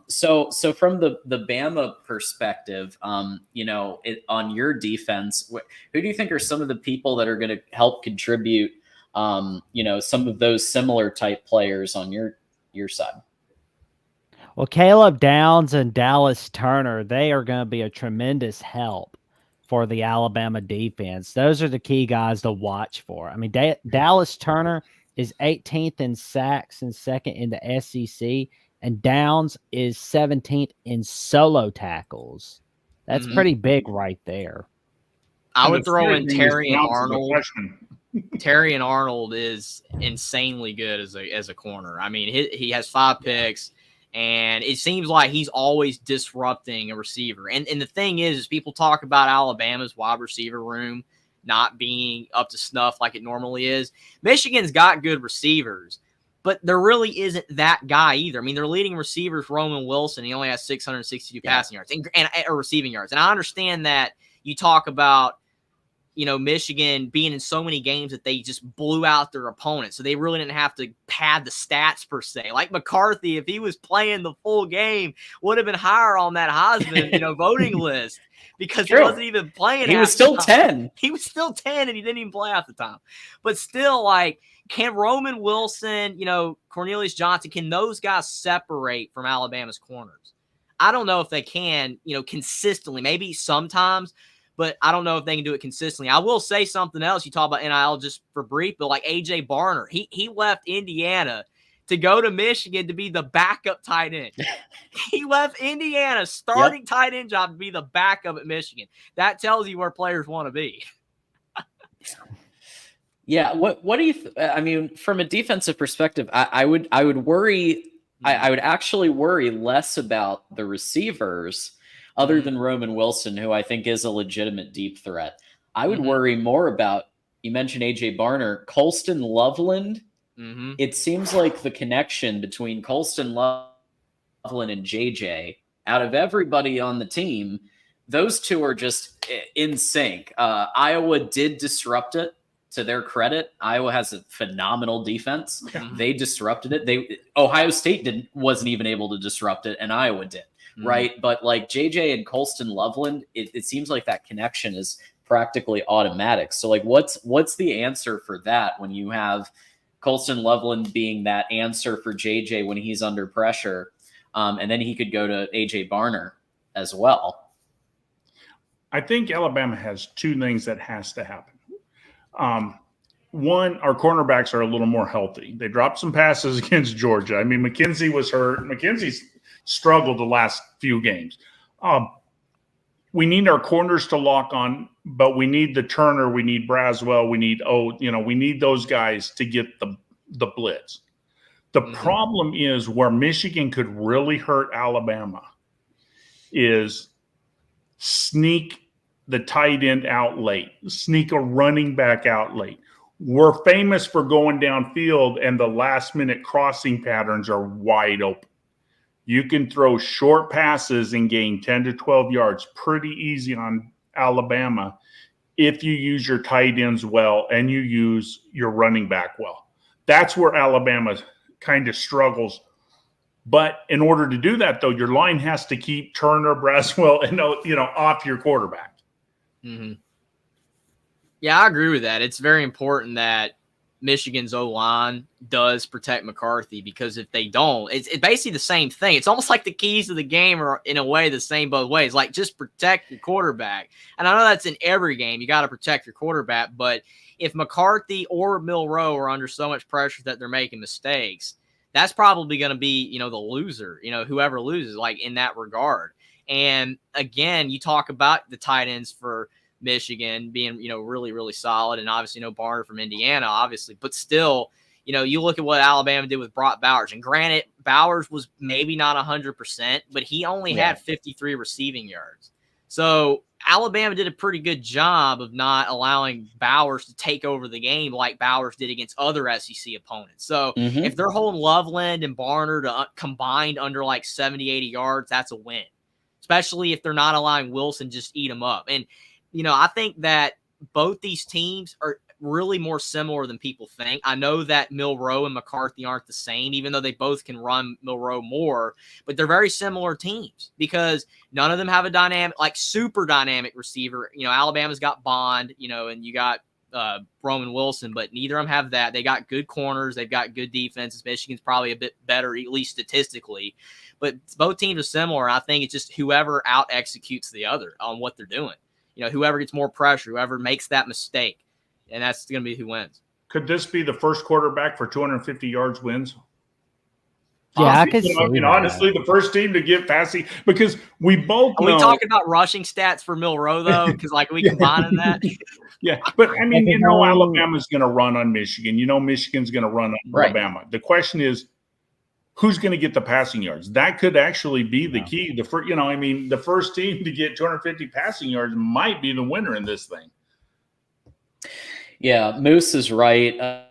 So from the Bama perspective, on your defense, who do you think are some of the people that are going to help contribute? Some of those similar type players on your side. Well, Caleb Downs and Dallas Turner, they are going to be a tremendous help for the Alabama defense. Those are the key guys to watch for. I mean, Dallas Turner is 18th in sacks and second in the SEC, and Downs is 17th in solo tackles. That's pretty big right there. I would throw in Terry and Arnold. Terry and Arnold is insanely good as a corner. I mean, he has 5 picks. And it seems like he's always disrupting a receiver. And the thing is people talk about Alabama's wide receiver room not being up to snuff like it normally is. Michigan's got good receivers, but there really isn't that guy either. I mean, their leading receiver is Roman Wilson. He only has 662 passing yards or receiving yards. And I understand that you talk about, Michigan being in so many games that they just blew out their opponents. So they really didn't have to pad the stats per se. Like McCarthy, if he was playing the full game, would have been higher on that Heisman, voting list because he wasn't even playing. He was still 10. He was still 10 and he didn't even play half the time. But still, can Roman Wilson, Cornelius Johnson, can those guys separate from Alabama's corners? I don't know if they can, consistently. Maybe sometimes, but I don't know if they can do it consistently. I will say something else. You talk about NIL just for brief, but like AJ Barner, he left Indiana to go to Michigan to be the backup tight end. He left Indiana starting tight end job to be the backup at Michigan. That tells you where players want to be. Yeah. What do you? I mean, from a defensive perspective, I would worry. I would actually worry less about the receivers. Other than Roman Wilson, who I think is a legitimate deep threat. I would worry more about, you mentioned AJ Barner, Colston Loveland. It seems like the connection between Colston Loveland and JJ, out of everybody on the team, those two are just in sync. Iowa did disrupt it, to their credit. Iowa has a phenomenal defense. They disrupted it. Ohio State wasn't even able to disrupt it, and Iowa did. Right. But like JJ and Colston Loveland, it seems like that connection is practically automatic. So like, what's the answer for that when you have Colston Loveland being that answer for JJ when he's under pressure? And then he could go to AJ Barner as well. I think Alabama has 2 things that has to happen. One, our cornerbacks are a little more healthy. They dropped some passes against Georgia. I mean, McKenzie was hurt. McKenzie's struggled the last few games. We need our corners to lock on, but we need the Turner, we need Braswell, we need those guys to get the blitz. The problem is where Michigan could really hurt Alabama is sneak the tight end out late, sneak a running back out late. We're famous for going downfield and the last minute crossing patterns are wide open. You can throw short passes and gain 10 to 12 yards pretty easy on Alabama if you use your tight ends well and you use your running back well. That's where Alabama kind of struggles. But in order to do that, though, your line has to keep Turner, Braswell, and off your quarterback. Yeah, I agree with that. It's very important that Michigan's O-line does protect McCarthy, because if they don't, it's basically the same thing. It's almost like the keys to the game are in a way the same both ways. Like, just protect your quarterback. And I know that's in every game. You got to protect your quarterback. But if McCarthy or Milroe are under so much pressure that they're making mistakes, that's probably going to be, the loser, whoever loses, like in that regard. And again, you talk about the tight ends for Michigan being, really, really solid. And obviously, Barner from Indiana, obviously. But still, you look at what Alabama did with Brock Bowers. And granted, Bowers was maybe not 100%, but he only had 53 receiving yards. So Alabama did a pretty good job of not allowing Bowers to take over the game like Bowers did against other SEC opponents. So if they're holding Loveland and Barner to combined under like 70, 80 yards, that's a win. Especially if they're not allowing Wilson just eat them up. And I think that both these teams really more similar than people think. I know that Milroe and McCarthy aren't the same, even though they both can run Milroe more, but they're very similar teams because none of them have a dynamic, like super dynamic receiver. Alabama's got Bond, and you got Roman Wilson, but neither of them have that. They got good corners. They've got good defenses. Michigan's probably a bit better, at least statistically, but both teams are similar. I think it's just whoever out executes the other on what they're doing. Whoever gets more pressure, whoever makes that mistake, and that's going to be who wins. Could this be the first quarterback for 250 yards wins? Yeah, honestly, I could see honestly, the first team to get passing, because we both know. Are we talking about rushing stats for Milroe, though? Because, we combining that? Yeah, but, Alabama's going to run on Michigan. Michigan's going to run on Alabama. The question is, who's going to get the passing yards? That could actually be the key. The first team to get 250 passing yards might be the winner in this thing. Yeah, Moose is right.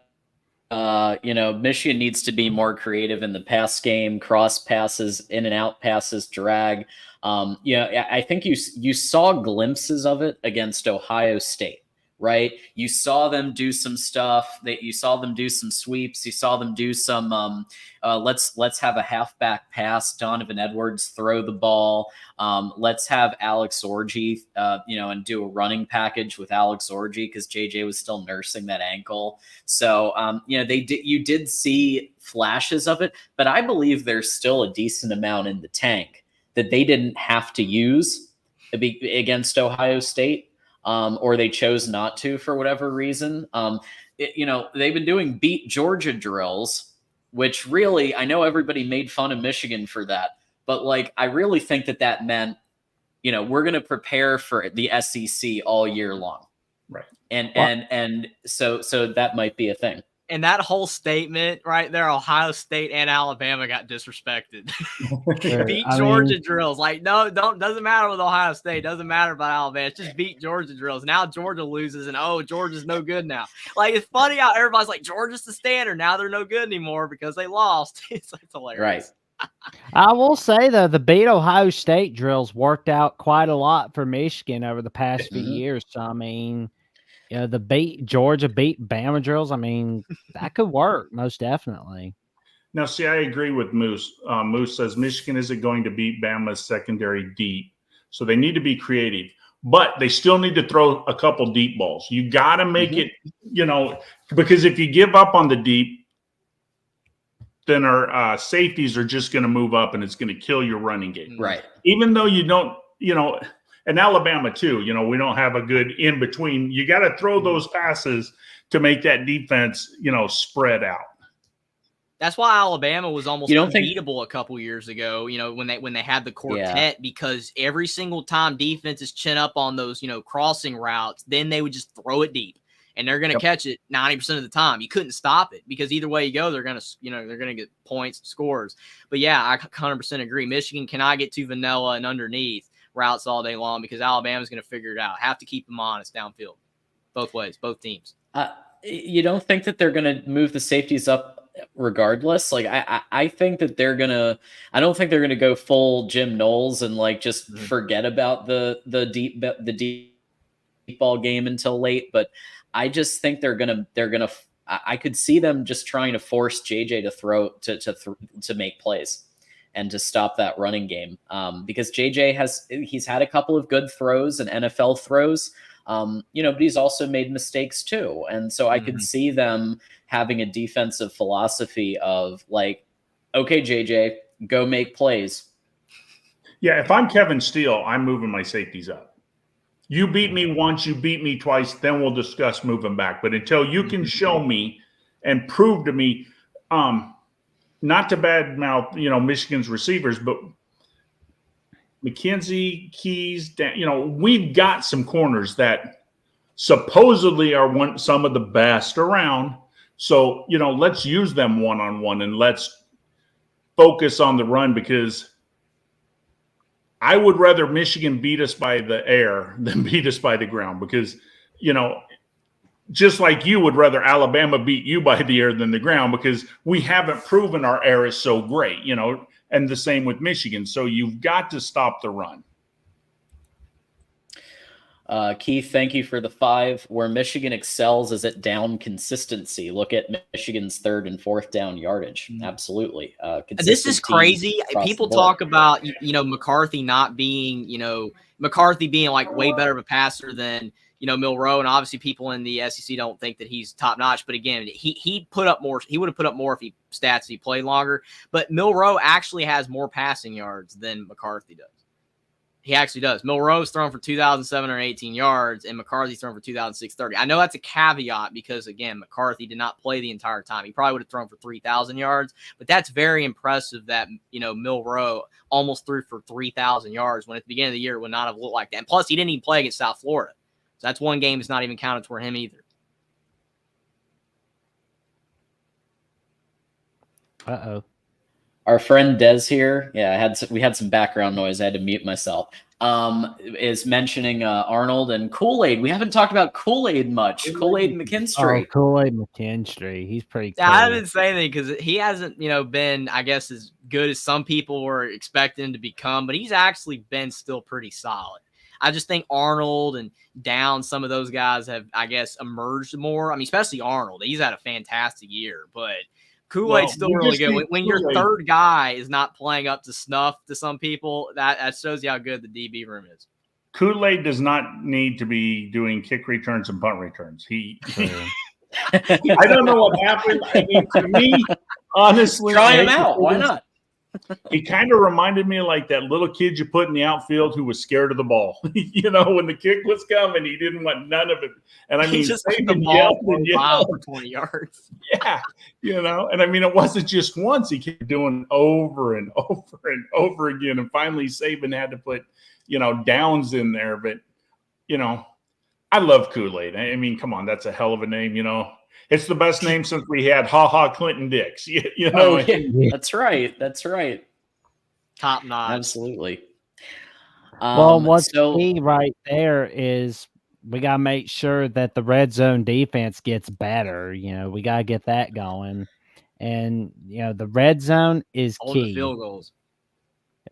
Michigan needs to be more creative in the pass game, cross passes, in and out passes, drag. I think you saw glimpses of it against Ohio State, right? You saw them do some stuff. You saw them do some sweeps. You saw them do some let's have a halfback pass. Donovan Edwards throw the ball. Let's have Alex Orji, and do a running package with Alex Orji because JJ was still nursing that ankle. So, you did see flashes of it, but I believe there's still a decent amount in the tank that they didn't have to use against Ohio State. Or they chose not to for whatever reason. They've been doing beat Georgia drills, which really, I know everybody made fun of Michigan for that, but I really think that meant, we're going to prepare for the SEC all year long. Right. And so that might be a thing. And that whole statement right there, Ohio State and Alabama got disrespected. Beat Georgia drills. Doesn't matter with Ohio State. Doesn't matter about Alabama. It's just beat Georgia drills. Now Georgia loses and, Georgia's no good now. It's funny how everybody's like, Georgia's the standard. Now they're no good anymore because they lost. It's hilarious. Right. I will say, though, the beat Ohio State drills worked out quite a lot for Michigan over the past few years. So, the beat Georgia, beat Bama drills, that could work, most definitely. Now, see, I agree with Moose. Moose says Michigan isn't going to beat Bama's secondary deep, so they need to be creative. But they still need to throw a couple deep balls. You got to make it, because if you give up on the deep, then our safeties are just going to move up, and it's going to kill your running game. Right. Even though you don't, and Alabama too, we don't have a good in between. You got to throw those passes to make that defense, spread out. That's why Alabama was almost unbeatable a couple years ago, when they had the quartet, because every single time defenses chin up on those, crossing routes, then they would just throw it deep. And they're going to catch it 90% of the time. You couldn't stop it because either way you go, they're going to get points, scores. But yeah, I 100% agree. Michigan cannot get too vanilla and underneath routes all day long because Alabama's going to figure it out. Have to keep them honest downfield, both ways, both teams. You don't think that they're going to move the safeties up regardless? I think that they're going to. I don't think they're going to go full Jim Knowles and just forget about the deep ball game until late. But I just think they're gonna. I could see them just trying to force JJ to throw to make plays and to stop that running game. Because JJ he's had a couple of good throws and NFL throws. But he's also made mistakes too. And so I could see them having a defensive philosophy of okay, JJ, go make plays. Yeah, if I'm Kevin Steele, I'm moving my safeties up. You beat me once, you beat me twice, then we'll discuss moving back. But until you can show me and prove to me, not to badmouth, Michigan's receivers, but McKenzie, Keys, we've got some corners that supposedly are some of the best around. So, let's use them one-on-one and let's focus on the run, because I would rather Michigan beat us by the air than beat us by the ground, because, just like you would rather Alabama beat you by the air than the ground, because we haven't proven our air is so great, and the same with Michigan. So you've got to stop the run. Keith, thank you for the 5. Where Michigan excels is at down consistency. Look at Michigan's 3rd and 4th down yardage. Absolutely. This is crazy. People talk about, McCarthy not being, McCarthy being like way better of a passer than, Milroe. And obviously people in the SEC don't think that he's top notch. But again, he put up more. He would have put up more if he played longer. But Milroe actually has more passing yards than McCarthy does. He actually does. Milroe's thrown for 2,718 yards, and McCarthy's thrown for 2,630. I know that's a caveat because, again, McCarthy did not play the entire time. He probably would have thrown for 3,000 yards, but that's very impressive that, Milroe almost threw for 3,000 yards when at the beginning of the year it would not have looked like that. And plus, he didn't even play against South Florida. So that's one game that's not even counted for him either. Uh-oh. Our friend Des here, we had some background noise. I had to mute myself. Is mentioning Arnold and Kool-Aid. We haven't talked about Kool-Aid much. Kool-Aid McKinstry. Oh, Kool-Aid McKinstry. He's pretty cool. I didn't say anything because he hasn't, been, I guess, as good as some people were expecting him to become, but he's actually been still pretty solid. I just think Arnold and Down, some of those guys have, I guess, emerged more. I mean, especially Arnold. He's had a fantastic year, but Kool-Aid's still really good. When your third guy is not playing up to snuff to some people, that shows you how good the DB room is. Kool-Aid does not need to be doing kick returns and punt returns. I don't know what happened. I mean, to me, honestly, try him out. Why not? He kind of reminded me of like that little kid you put in the outfield who was scared of the ball. When the kick was coming, he didn't want none of it. And I mean, he just took the ball for 20 yards. Yeah, and I mean, it wasn't just once. He kept doing over and over and over again. And finally, Saban had to put, Downs in there. But, I love Kool-Aid. I mean, come on, that's a hell of a name, It's the best name since we had Clinton Dix. That's right. That's right. Top notch. Absolutely. Well, what's key right there is we got to make sure that the red zone defense gets better. We got to get that going. And, the red zone is key. The field goals.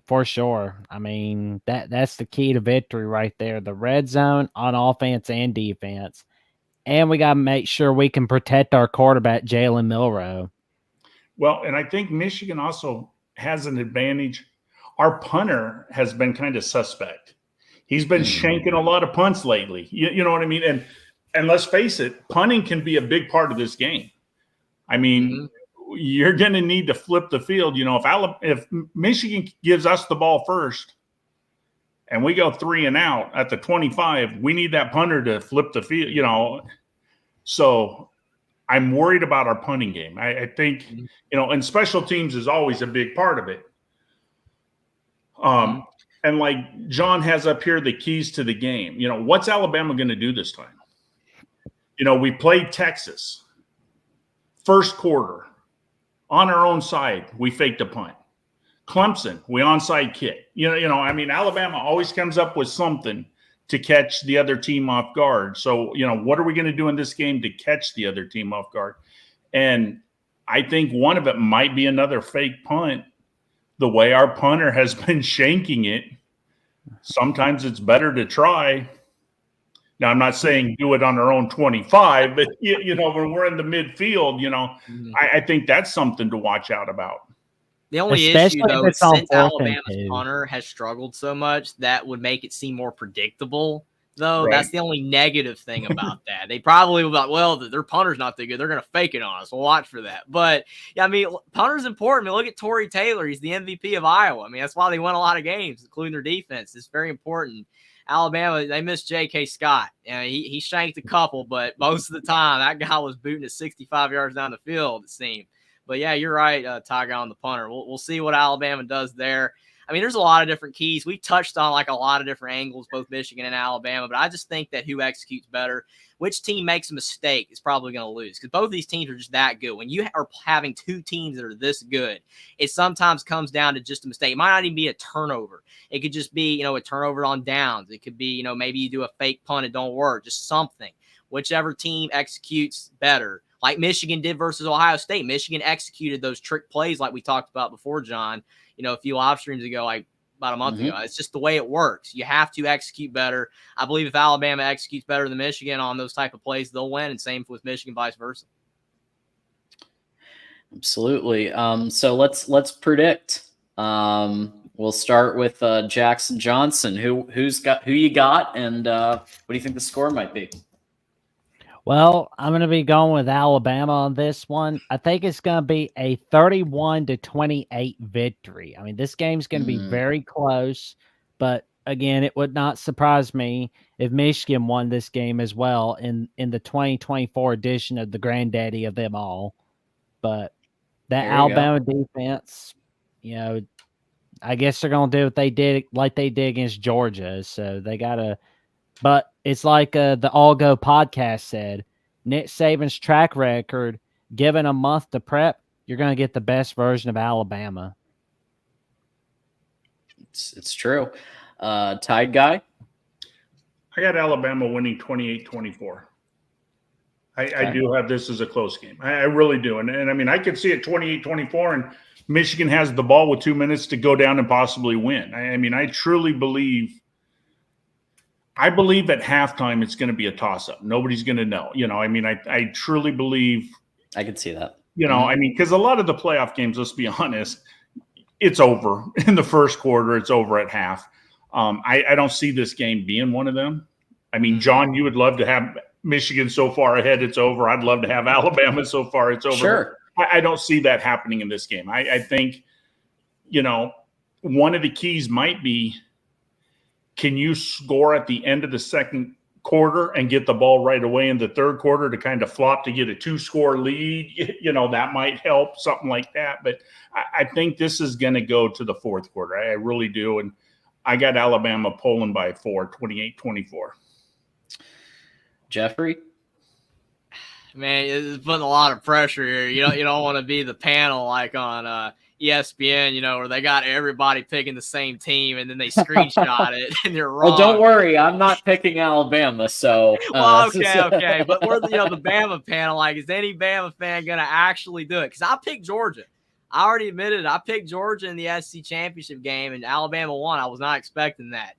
For sure. I mean, that's the key to victory right there. The red zone on offense and defense. And we got to make sure we can protect our quarterback, Jalen Milroe. Well, and I think Michigan also has an advantage. Our punter has been kind of suspect. He's been shanking a lot of punts lately. You know what I mean? And let's face it, punting can be a big part of this game. I mean, you're going to need to flip the field. If Michigan gives us the ball first, and we go 3 and out at the 25, we need that punter to flip the field, So I'm worried about our punting game. I think, and special teams is always a big part of it. And like John has up here, the keys to the game. What's Alabama going to do this time? We played Texas. First quarter, on our own side, we faked a punt. Clemson, we onside kick. I mean, Alabama always comes up with something to catch the other team off guard. So, what are we going to do in this game to catch the other team off guard? And I think one of it might be another fake punt. The way our punter has been shanking it, sometimes it's better to try. Now, I'm not saying do it on our own 25, but, when we're in the midfield, I think that's something to watch out about. The only issue, though, since Alabama's punter has struggled so much, that would make it seem more predictable, though. Right. That's the only negative thing about that. They probably will be like, well, their punter's not that good. They're going to fake it on us. We'll watch for that. But, yeah, I mean, punter's important. I mean, look at Torrey Taylor. He's the MVP of Iowa. I mean, that's why they won a lot of games, including their defense. It's very important. Alabama, they missed J.K. Scott. He shanked a couple, but most of the time, that guy was booting at 65 yards down the field, it seemed. But, yeah, you're right, Tyga on the punter. We'll see what Alabama does there. I mean, there's a lot of different keys. We touched on, a lot of different angles, both Michigan and Alabama. But I just think that who executes better, which team makes a mistake is probably going to lose. Because both of these teams are just that good. When you are having two teams that are this good, it sometimes comes down to just a mistake. It might not even be a turnover. It could just be, a turnover on downs. It could be, maybe you do a fake punt, it don't work. Just something. Whichever team executes better. Like Michigan did versus Ohio State. Michigan executed those trick plays like we talked about before, John, a few live streams ago. Like about a month ago. It's just the way it works. You have to execute better. I believe if Alabama executes better than Michigan on those type of plays, they'll win, and same with Michigan, vice versa. Absolutely. So let's predict. We'll start with Jackson Johnson. Who you got, and what do you think the score might be? Well, I'm going to be going with Alabama on this one. I think it's going to be a 31-28 victory. I mean, this game's going to be very close, but again, it would not surprise me if Michigan won this game as well in the 2024 edition of the granddaddy of them all. But that Alabama defense, I guess they're going to do what they did, like they did against Georgia. So they got to. But it's like the All Go podcast said, Nick Saban's track record, given a month to prep, you're going to get the best version of Alabama. It's true. Tide guy? I got Alabama winning 28-24. I do have this as a close game. I really do. And I mean, I could see it 28-24, and Michigan has the ball with 2 minutes to go down and possibly win. I mean, I truly believe – I believe at halftime it's going to be a toss-up. Nobody's going to know. I mean, I truly believe. I could see that. I mean, because a lot of the playoff games, let's be honest, it's over in the first quarter. It's over at half. I don't see this game being one of them. I mean, John, you would love to have Michigan so far ahead it's over. I'd love to have Alabama so far it's over. Sure. I don't see that happening in this game. I think, one of the keys might be, can you score at the end of the second quarter and get the ball right away in the third quarter to kind of flop to get a 2-score lead? That might help, something like that. But I think this is going to go to the fourth quarter. I really do. And I got Alabama pulling by 4, 28-24. Jeffrey? Man, it's putting a lot of pressure here. You don't want to be the panel like on ESPN, where they got everybody picking the same team and then they screenshot it and they're wrong. Well, don't worry, I'm not picking Alabama, so. Okay. But we're the Bama panel. Like, is any Bama fan gonna actually do it? Because I picked Georgia. I already admitted I picked Georgia in the SEC championship game, and Alabama won. I was not expecting that.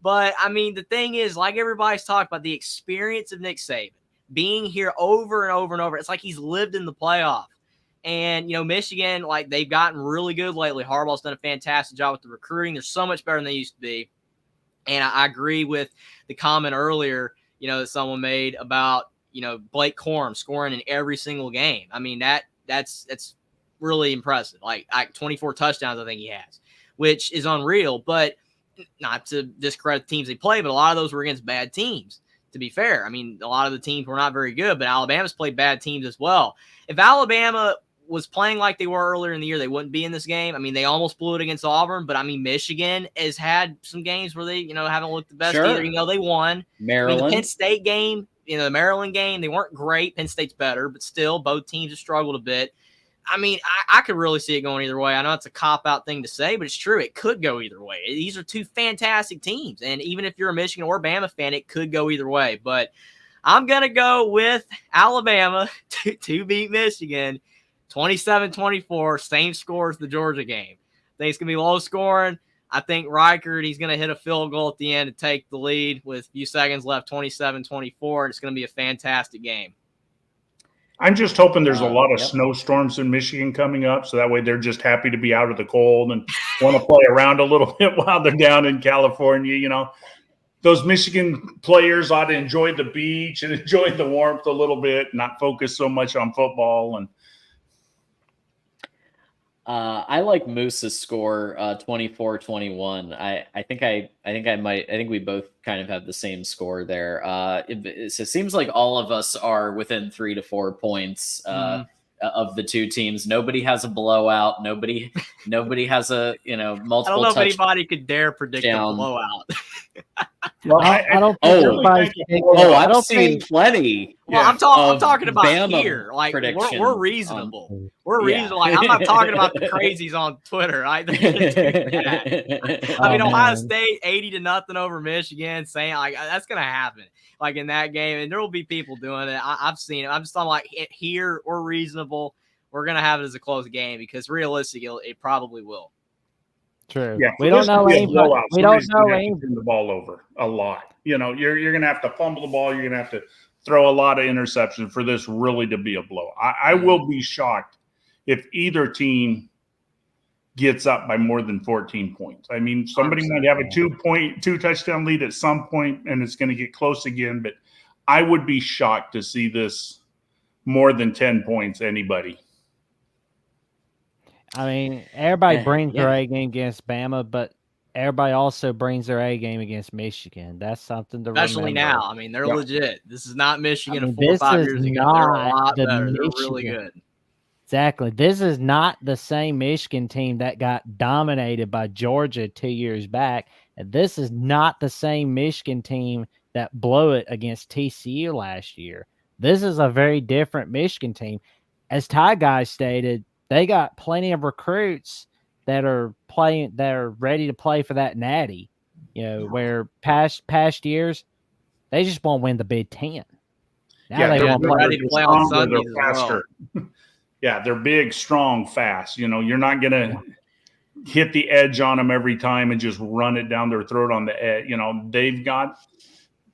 But I mean, the thing is, like everybody's talked about, the experience of Nick Saban being here over and over and over. It's like he's lived in the playoff. And, Michigan, like, they've gotten really good lately. Harbaugh's done a fantastic job with the recruiting. They're so much better than they used to be. And I agree with the comment earlier, that someone made about, Blake Corum scoring in every single game. I mean, that's really impressive. Like 24 touchdowns, I think he has, which is unreal. But not to discredit the teams they play, but a lot of those were against bad teams, to be fair. I mean, a lot of the teams were not very good, but Alabama's played bad teams as well. If Alabama was playing like they were earlier in the year, they wouldn't be in this game. I mean, they almost blew it against Auburn, but I mean, Michigan has had some games where they, haven't looked the best either. They won. Maryland. I mean, the Penn State game, the Maryland game, they weren't great. Penn State's better, but still, both teams have struggled a bit. I mean, I could really see it going either way. I know it's a cop-out thing to say, but it's true. It could go either way. These are two fantastic teams, and even if you're a Michigan or Bama fan, it could go either way. But I'm going to go with Alabama to beat Michigan, 27-24, same score as the Georgia game. I think it's going to be low scoring. I think Reichert, he's going to hit a field goal at the end to take the lead with a few seconds left, 27-24. It's going to be a fantastic game. I'm just hoping there's a lot of snowstorms in Michigan coming up, so that way they're just happy to be out of the cold and want to play around a little bit while they're down in California. Those Michigan players ought to enjoy the beach and enjoy the warmth a little bit, not focus so much on football. And I like Moose's score 24-21. I think we both kind of have the same score there. It seems like all of us are within 3 to 4 points of the two teams. Nobody has a blowout. Nobody has a multiple. I don't know if anybody could dare predict a blowout. Well, I don't think I've seen plenty. Well, I'm talking about Bama here. Like we're reasonable. We're reasonable. Like, I'm not talking about the crazies on Twitter. I mean, Ohio State 80-0 over Michigan, saying like that's gonna happen. Like in that game, and there will be people doing it. I've seen it. I'm just like here we're reasonable. We're gonna have it as a close game because realistically, it probably will. True. Yeah, We don't know anybody. We don't know anybody. Turn the ball over a lot. You know, you're going to have to fumble the ball. You're going to have to throw a lot of interceptions for this really to be a blow. I will be shocked if either team gets up by more than 14 points. I mean, somebody might have a 2 touchdown lead at some point, and it's going to get close again. But I would be shocked to see this more than 10 points. Anybody. I mean, everybody brings their A game against Bama, but everybody also brings their A game against Michigan. That's something to Especially remember. now. I mean, they're legit. This is not Michigan of 4 this or 5 is years ago. They're a not lot the better. They're really Michigan. good. Exactly. This is not the same Michigan team that got dominated by Georgia 2 years back. And this is not the same Michigan team that blew it against TCU last year. This is a very different Michigan team. As Ty Guy stated, they got plenty of recruits that are playing, that are ready to play for that natty. You know, where past years, they just won't win the Big Ten. Now they they're want to ready to play on Sundays as well. Yeah, they're big, strong, fast. You know, you're not going to hit the edge on them every time and just run it down their throat on the edge. You know, they've got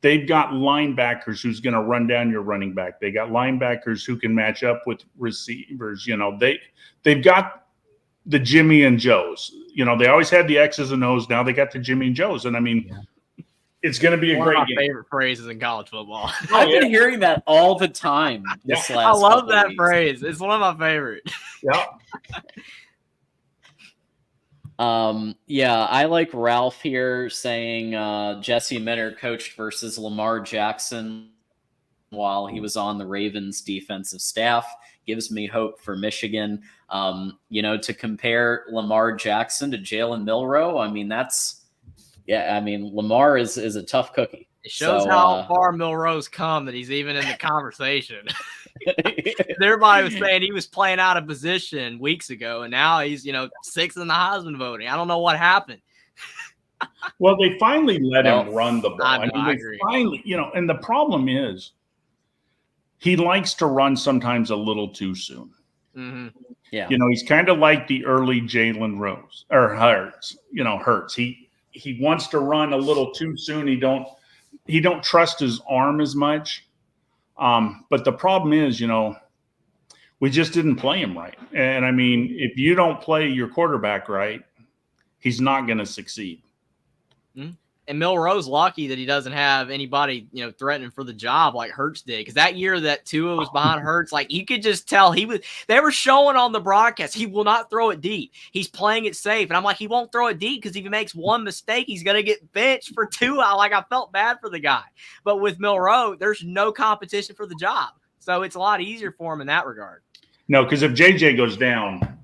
linebackers who's going to run down your running back. They got linebackers who can match up with receivers. You know, they've got the Jimmy and Joes. You know, they always had the X's and O's. Now they got the Jimmy and Joes. And I mean, it's going to be a great game. One of my favorite phrases in college football. I've been hearing that all the time this last I love couple that weeks. phrase. It's one of my favorites. Yeah, I like Ralph here saying Jesse Minter coached versus Lamar Jackson while he was on the Ravens defensive staff. Gives me hope for Michigan. You know, to compare Lamar Jackson to Jalen Milroe, I mean, Lamar is a tough cookie. It shows how far Milroe's come that he's even in the conversation. Everybody was saying he was playing out of position weeks ago, and now he's, sixth in the Heisman voting. I don't know what happened. Well, they finally let him run the ball. I agree. Finally, and the problem is he likes to run sometimes a little too soon. Mm-hmm. Yeah. He's kind of like the early Jalen Rose or Hurts. Hurts. He wants to run a little too soon. He don't trust his arm as much. But the problem is, we just didn't play him right. And I mean, if you don't play your quarterback right, he's not going to succeed. Mm-hmm. And Milroe's lucky that he doesn't have anybody, threatening for the job like Hurts did. Because that year that Tua was behind Hurts, like you could just tell they were showing on the broadcast, he will not throw it deep. He's playing it safe. And I'm like, he won't throw it deep because if he makes one mistake, he's going to get benched for Tua. I felt bad for the guy. But with Milroe, there's no competition for the job. So it's a lot easier for him in that regard. No, because if JJ goes down,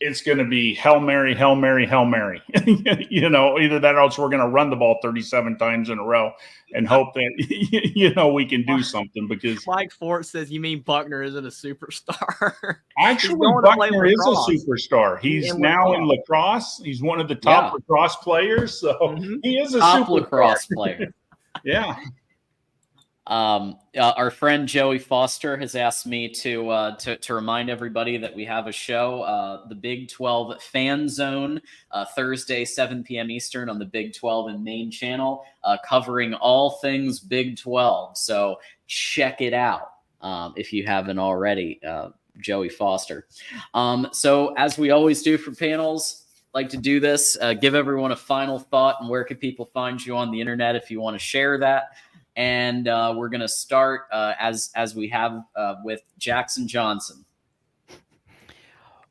it's going to be Hail Mary, Hail Mary, Hail Mary. Either that or else we're going to run the ball 37 times in a row and hope that, we can do something. Because Mike Fort says, you mean Buckner isn't a superstar? Actually, Buckner is a superstar. He's now in lacrosse. He's one of the top lacrosse players. So he is a top superstar. lacrosse player. Yeah. Our friend Joey Foster has asked me to remind everybody that we have a show, the Big 12 Fan Zone, Thursday, 7 p.m. Eastern on the Big 12 and Main channel, covering all things Big 12. So check it out if you haven't already, Joey Foster. So as we always do for panels, like to do this, give everyone a final thought and where can people find you on the internet if you want to share that. And we're going to start as we have with Jackson Johnson.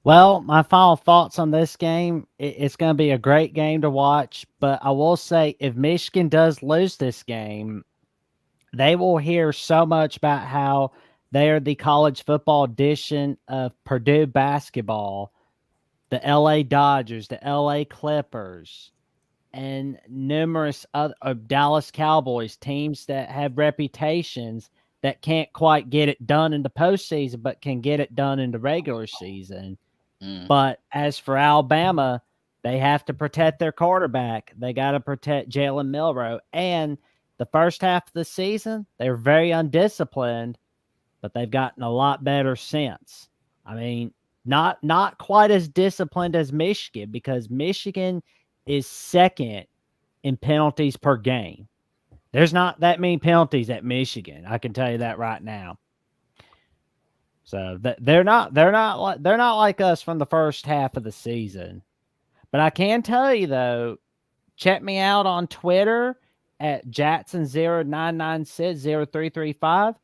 Well, my final thoughts on this game, it's going to be a great game to watch. But I will say if Michigan does lose this game, they will hear so much about how they are the college football edition of Purdue basketball, the LA Dodgers, the LA Clippers, and numerous other Dallas Cowboys, teams that have reputations that can't quite get it done in the postseason, but can get it done in the regular season. But as for Alabama, they have to protect their quarterback. They got to protect Jalen Milroe. And the first half of the season, they're very undisciplined, but they've gotten a lot better since. I mean, Not quite as disciplined as Michigan, because Michigan is second in penalties per game. There's not that many penalties at Michigan. I can tell you that right now. So they're not like us from the first half of the season. But I can tell you though, check me out on Twitter at Jackson09960335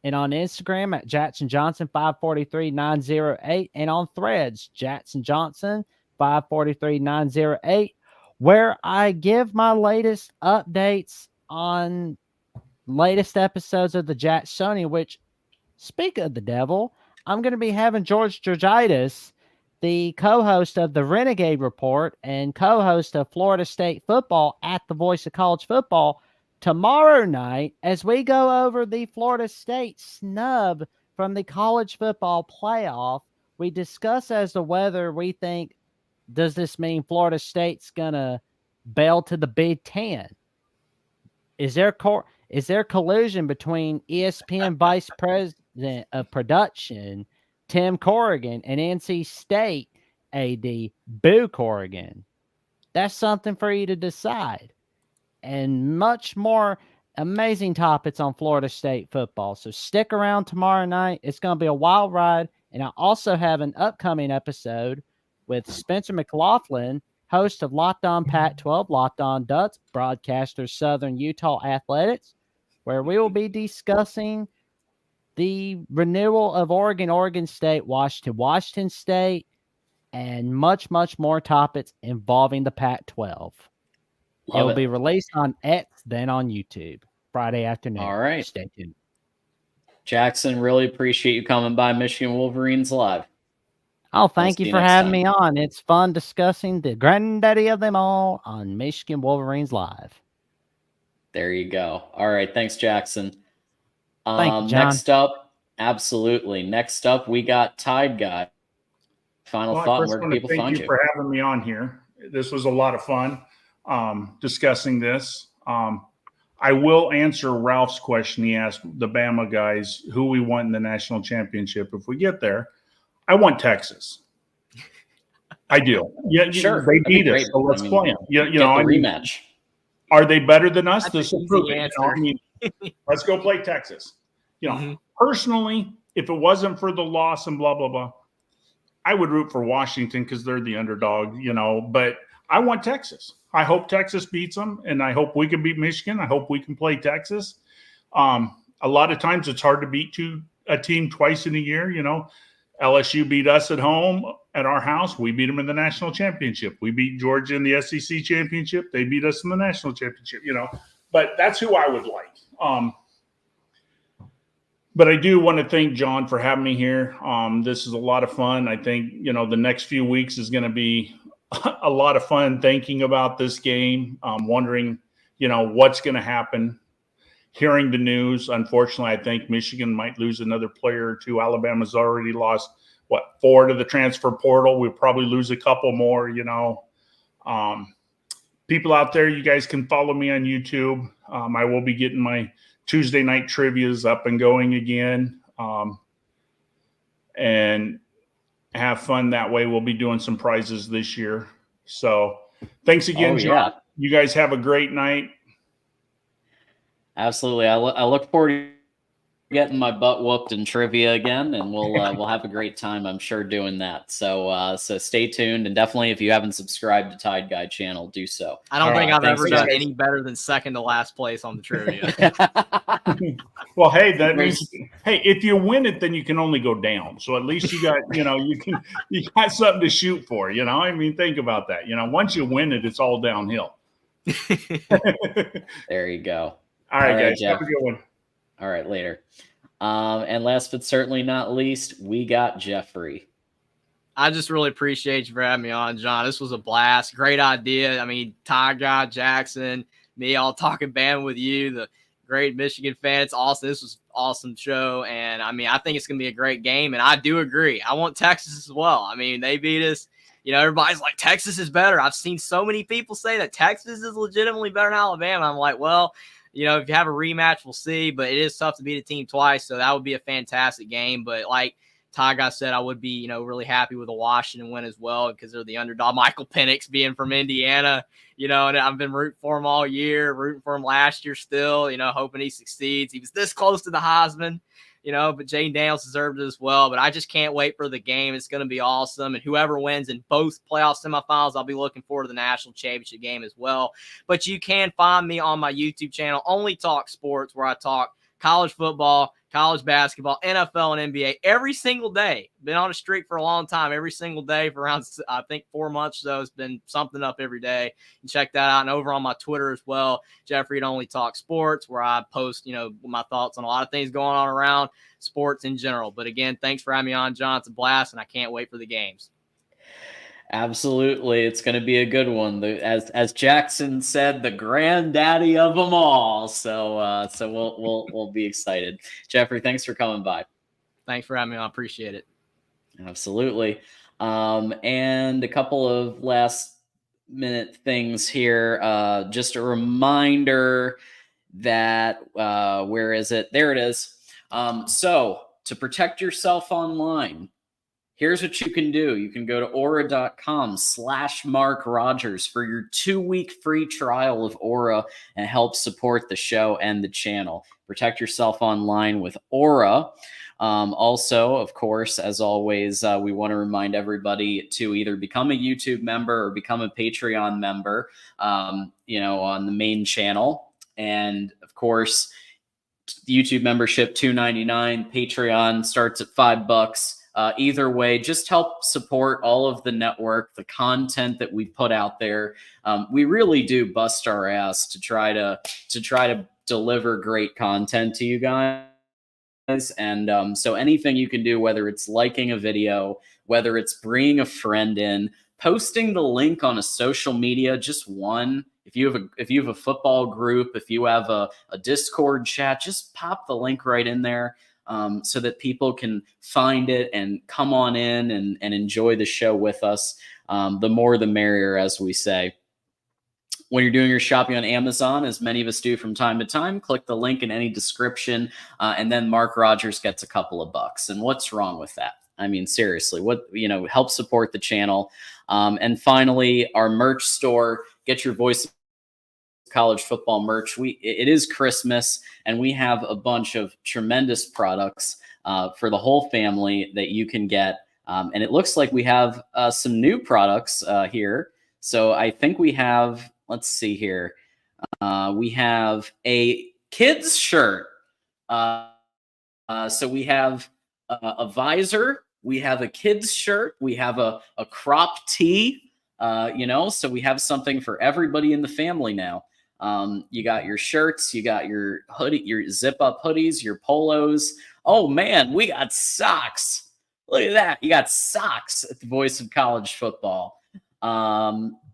and on Instagram at JacksonJohnson543908 and on Threads JacksonJohnson543908, where I give my latest updates on latest episodes of the Jacksonian, which, speak of the devil, I'm going to be having George Georgitis, the co-host of the Renegade Report and co-host of Florida State Football at the Voice of College Football, tomorrow night as we go over the Florida State snub from the college football playoff. We discuss as to whether we think, does this mean Florida State's going to bail to the Big Ten? Is there collusion between ESPN Vice President of Production Tim Corrigan and NC State AD Boo Corrigan? That's something for you to decide. And much more amazing topics on Florida State football. So stick around tomorrow night. It's going to be a wild ride. And I also have an upcoming episode with Spencer McLaughlin, host of Locked On Pac-12, Locked On Ducks, broadcaster Southern Utah Athletics, where we will be discussing the renewal of Oregon State, Washington State, and much, much more topics involving the Pac-12. It will be released on X, then on YouTube, Friday afternoon. All right. Stay tuned. Jackson, really appreciate you coming by Michigan Wolverines Live. Oh, thank you for having me on. It's fun discussing the granddaddy of them all on Michigan Wolverines Live. There you go. All right. Thanks, Jackson. Thank you, John. Next up, absolutely. Next up, we got Tide Guy. Final thought, where can people find you? Thank you for having me on here. This was a lot of fun discussing this. I will answer Ralph's question. He asked the Bama guys who we want in the national championship if we get there. I want Texas. I do. Yeah, sure. They beat us, so let's play them. Rematch. Are they better than us? This will prove it. Let's go play Texas. Personally, if it wasn't for the loss and blah blah blah, I would root for Washington because they're the underdog. But I want Texas. I hope Texas beats them, and I hope we can beat Michigan. I hope we can play Texas. A lot of times it's hard to beat a team twice in a year. LSU beat us at home at our house. We beat them in the national championship. We beat Georgia in the SEC championship. They beat us in the national championship, But that's who I would like. But I do want to thank John for having me here. This is a lot of fun. I think, the next few weeks is going to be a lot of fun thinking about this game, wondering, what's going to happen. Hearing the news, unfortunately, I think Michigan might lose another player or two. Alabama's already lost, 4 to the transfer portal. We'll probably lose a couple more, People out there, you guys can follow me on YouTube. I will be getting my Tuesday night trivias up and going again. And have fun that way. We'll be doing some prizes this year. So thanks again, John. Yeah. You guys have a great night. Absolutely. I look forward to getting my butt whooped in trivia again, and we'll have a great time, I'm sure, doing that. So stay tuned, and definitely if you haven't subscribed to Tide Guy channel, do so. I don't think I've ever done any better than second to last place on the trivia. Well, hey, that means if you win it, then you can only go down. So at least you got you got something to shoot for. Think about that. Once you win it, it's all downhill. There you go. All right, guys. Jeff. Have a good one. All right, later. And last but certainly not least, we got Jeffrey. I just really appreciate you for having me on, John. This was a blast. Great idea. Ty Guy, Jackson, me all talking band with you, the great Michigan fan. It's awesome. This was an awesome show. And, I think it's going to be a great game. And I do agree. I want Texas as well. They beat us. Everybody's like, Texas is better. I've seen so many people say that Texas is legitimately better than Alabama. I'm like, well, if you have a rematch, we'll see. But it is tough to beat a team twice, so that would be a fantastic game. But, Ty guy said I would be, really happy with a Washington win as well because they're the underdog. Michael Penix being from Indiana, and I've been rooting for him all year, rooting for him last year still, hoping he succeeds. He was this close to the Heisman, but Jayden Daniels deserved it as well. But I just can't wait for the game. It's going to be awesome. And whoever wins in both playoff semifinals, I'll be looking forward to the national championship game as well. But you can find me on my YouTube channel, Only Talk Sports, where I talk college football, college basketball, NFL, and NBA every single day. Been on a streak for a long time, every single day for around, I think, 4 months. So it's been something up every day. You can check that out. And over on my Twitter as well, Jeffrey at Only Talk Sports, where I post, my thoughts on a lot of things going on around sports in general. But again, thanks for having me on, John. It's a blast, and I can't wait for the games. Absolutely, it's going to be a good one. As Jackson said, the granddaddy of them all. So we'll be excited. Jeffrey, thanks for coming by. Thanks for having me on. I appreciate it. Absolutely. And a couple of last minute things here. Just a reminder that where is it? There it is. So to protect yourself online, here's what you can do. You can go to aura.com/MarkRogers for your 2-week free trial of Aura and help support the show and the channel. Protect yourself online with Aura. Also, of course, as always, we want to remind everybody to either become a YouTube member or become a Patreon member, on the main channel. And of course, YouTube membership $2.99, Patreon starts at $5. Either way, just help support all of the network, the content that we put out there. We really do bust our ass to try to deliver great content to you guys. And so anything you can do, whether it's liking a video, whether it's bringing a friend in, posting the link on a social media, just one. If you have a football group, if you have a Discord chat, just pop the link right in there. So that people can find it and come on in and enjoy the show with us. The more the merrier, as we say. When you're doing your shopping on Amazon, as many of us do from time to time, click the link in any description, and then Mark Rogers gets a couple of bucks. And what's wrong with that? I mean, seriously, help support the channel. And finally, our merch store, get your Voice of College Football merch. It is Christmas, and we have a bunch of tremendous products for the whole family that you can get. And it looks like we have some new products here. So I think we have, let's see here. We have a kids shirt. So we have a visor. We have a kids shirt. We have a crop tee, so we have something for everybody in the family now. You got your shirts, you got your hoodie, your zip up hoodies, your polos. Oh man, we got socks. Look at that. You got socks at the Voice of College Football.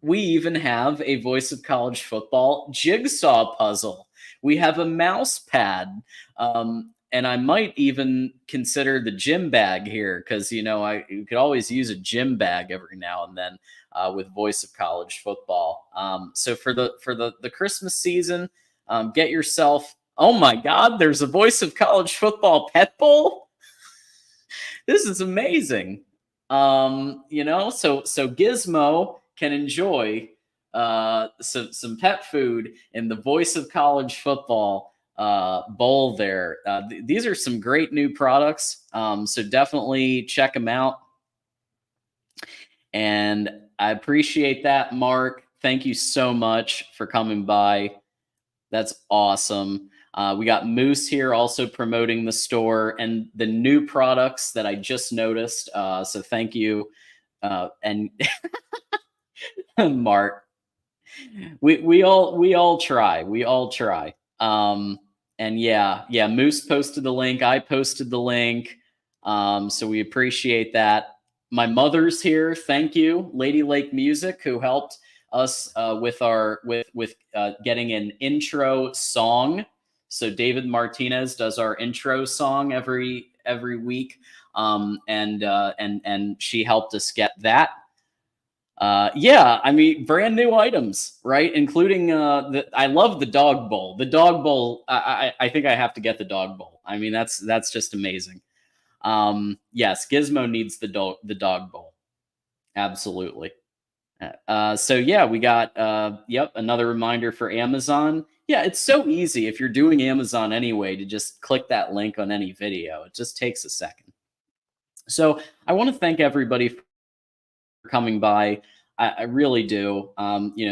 We even have a Voice of College Football jigsaw puzzle. We have a mouse pad. And I might even consider the gym bag here because, you could always use a gym bag every now and then with Voice of College Football. So for the Christmas season, get yourself, oh my God, there's a Voice of College Football pet bowl. This is amazing. So Gizmo can enjoy some pet food in the Voice of College Football bowl there. These are some great new products. So definitely check them out. And I appreciate that, Mark. Thank you so much for coming by. That's awesome. We got Moose here also promoting the store and the new products that I just noticed. So thank you. And Mark, we all try. We all try. And yeah, Moose posted the link. I posted the link. So we appreciate that. My mother's here. Thank you, Lady Lake Music, who helped us with getting an intro song. So David Martinez does our intro song every week, and she helped us get that. Yeah, I mean, brand new items, right? Including I love the dog bowl. The dog bowl, I think I have to get the dog bowl. I mean, that's just amazing. Yes, Gizmo needs the dog bowl. Absolutely. So yeah, we got another reminder for Amazon. Yeah, it's so easy if you're doing Amazon anyway to just click that link on any video. It just takes a second. So I want to thank everybody for coming by. I really do.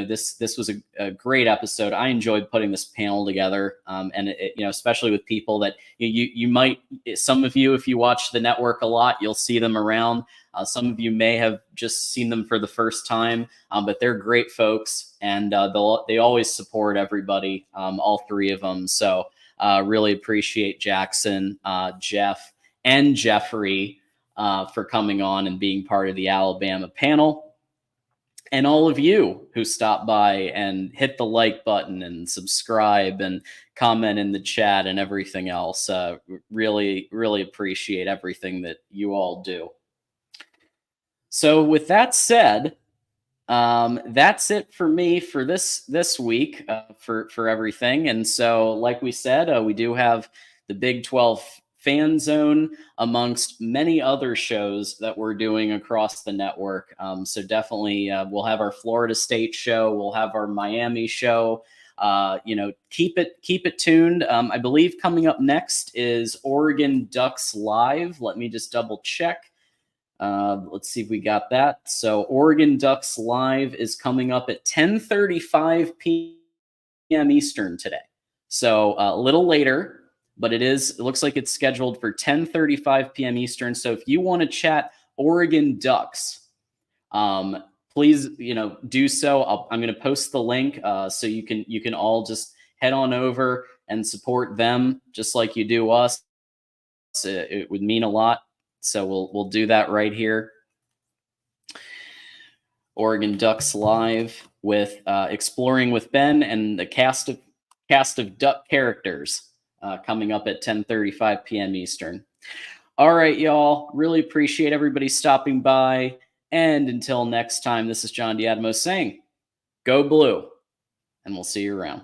This was a great episode. I enjoyed putting this panel together, and especially with people that you might. Some of you, if you watch the network a lot, you'll see them around. Some of you may have just seen them for the first time, but they're great folks, and they always support everybody. All three of them. So really appreciate Jackson, Jeff, and Jeffrey for coming on and being part of the Alabama panel. And all of you who stopped by and hit the like button and subscribe and comment in the chat and everything else. Really, really appreciate everything that you all do. So with that said, that's it for me for this week for everything. And so, like we said, we do have the Big 12 Fan Zone amongst many other shows that we're doing across the network. So definitely we'll have our Florida State show. We'll have our Miami show. Keep it tuned. I believe coming up next is Oregon Ducks Live. Let me just double check. Let's see if we got that. So Oregon Ducks Live is coming up at 10:35 p.m. Eastern today. So a little later, but it looks like it's scheduled for 10:35 p.m. Eastern. So if you want to chat Oregon Ducks, please, do so. I'm going to post the link so you can all just head on over and support them just like you do us. It would mean a lot. So we'll do that right here. Oregon Ducks Live with Exploring with Ben and the cast of Duck characters coming up at 10:35 p.m. Eastern. All right, y'all. Really appreciate everybody stopping by. And until next time, this is John Diadamo saying, go blue, and we'll see you around.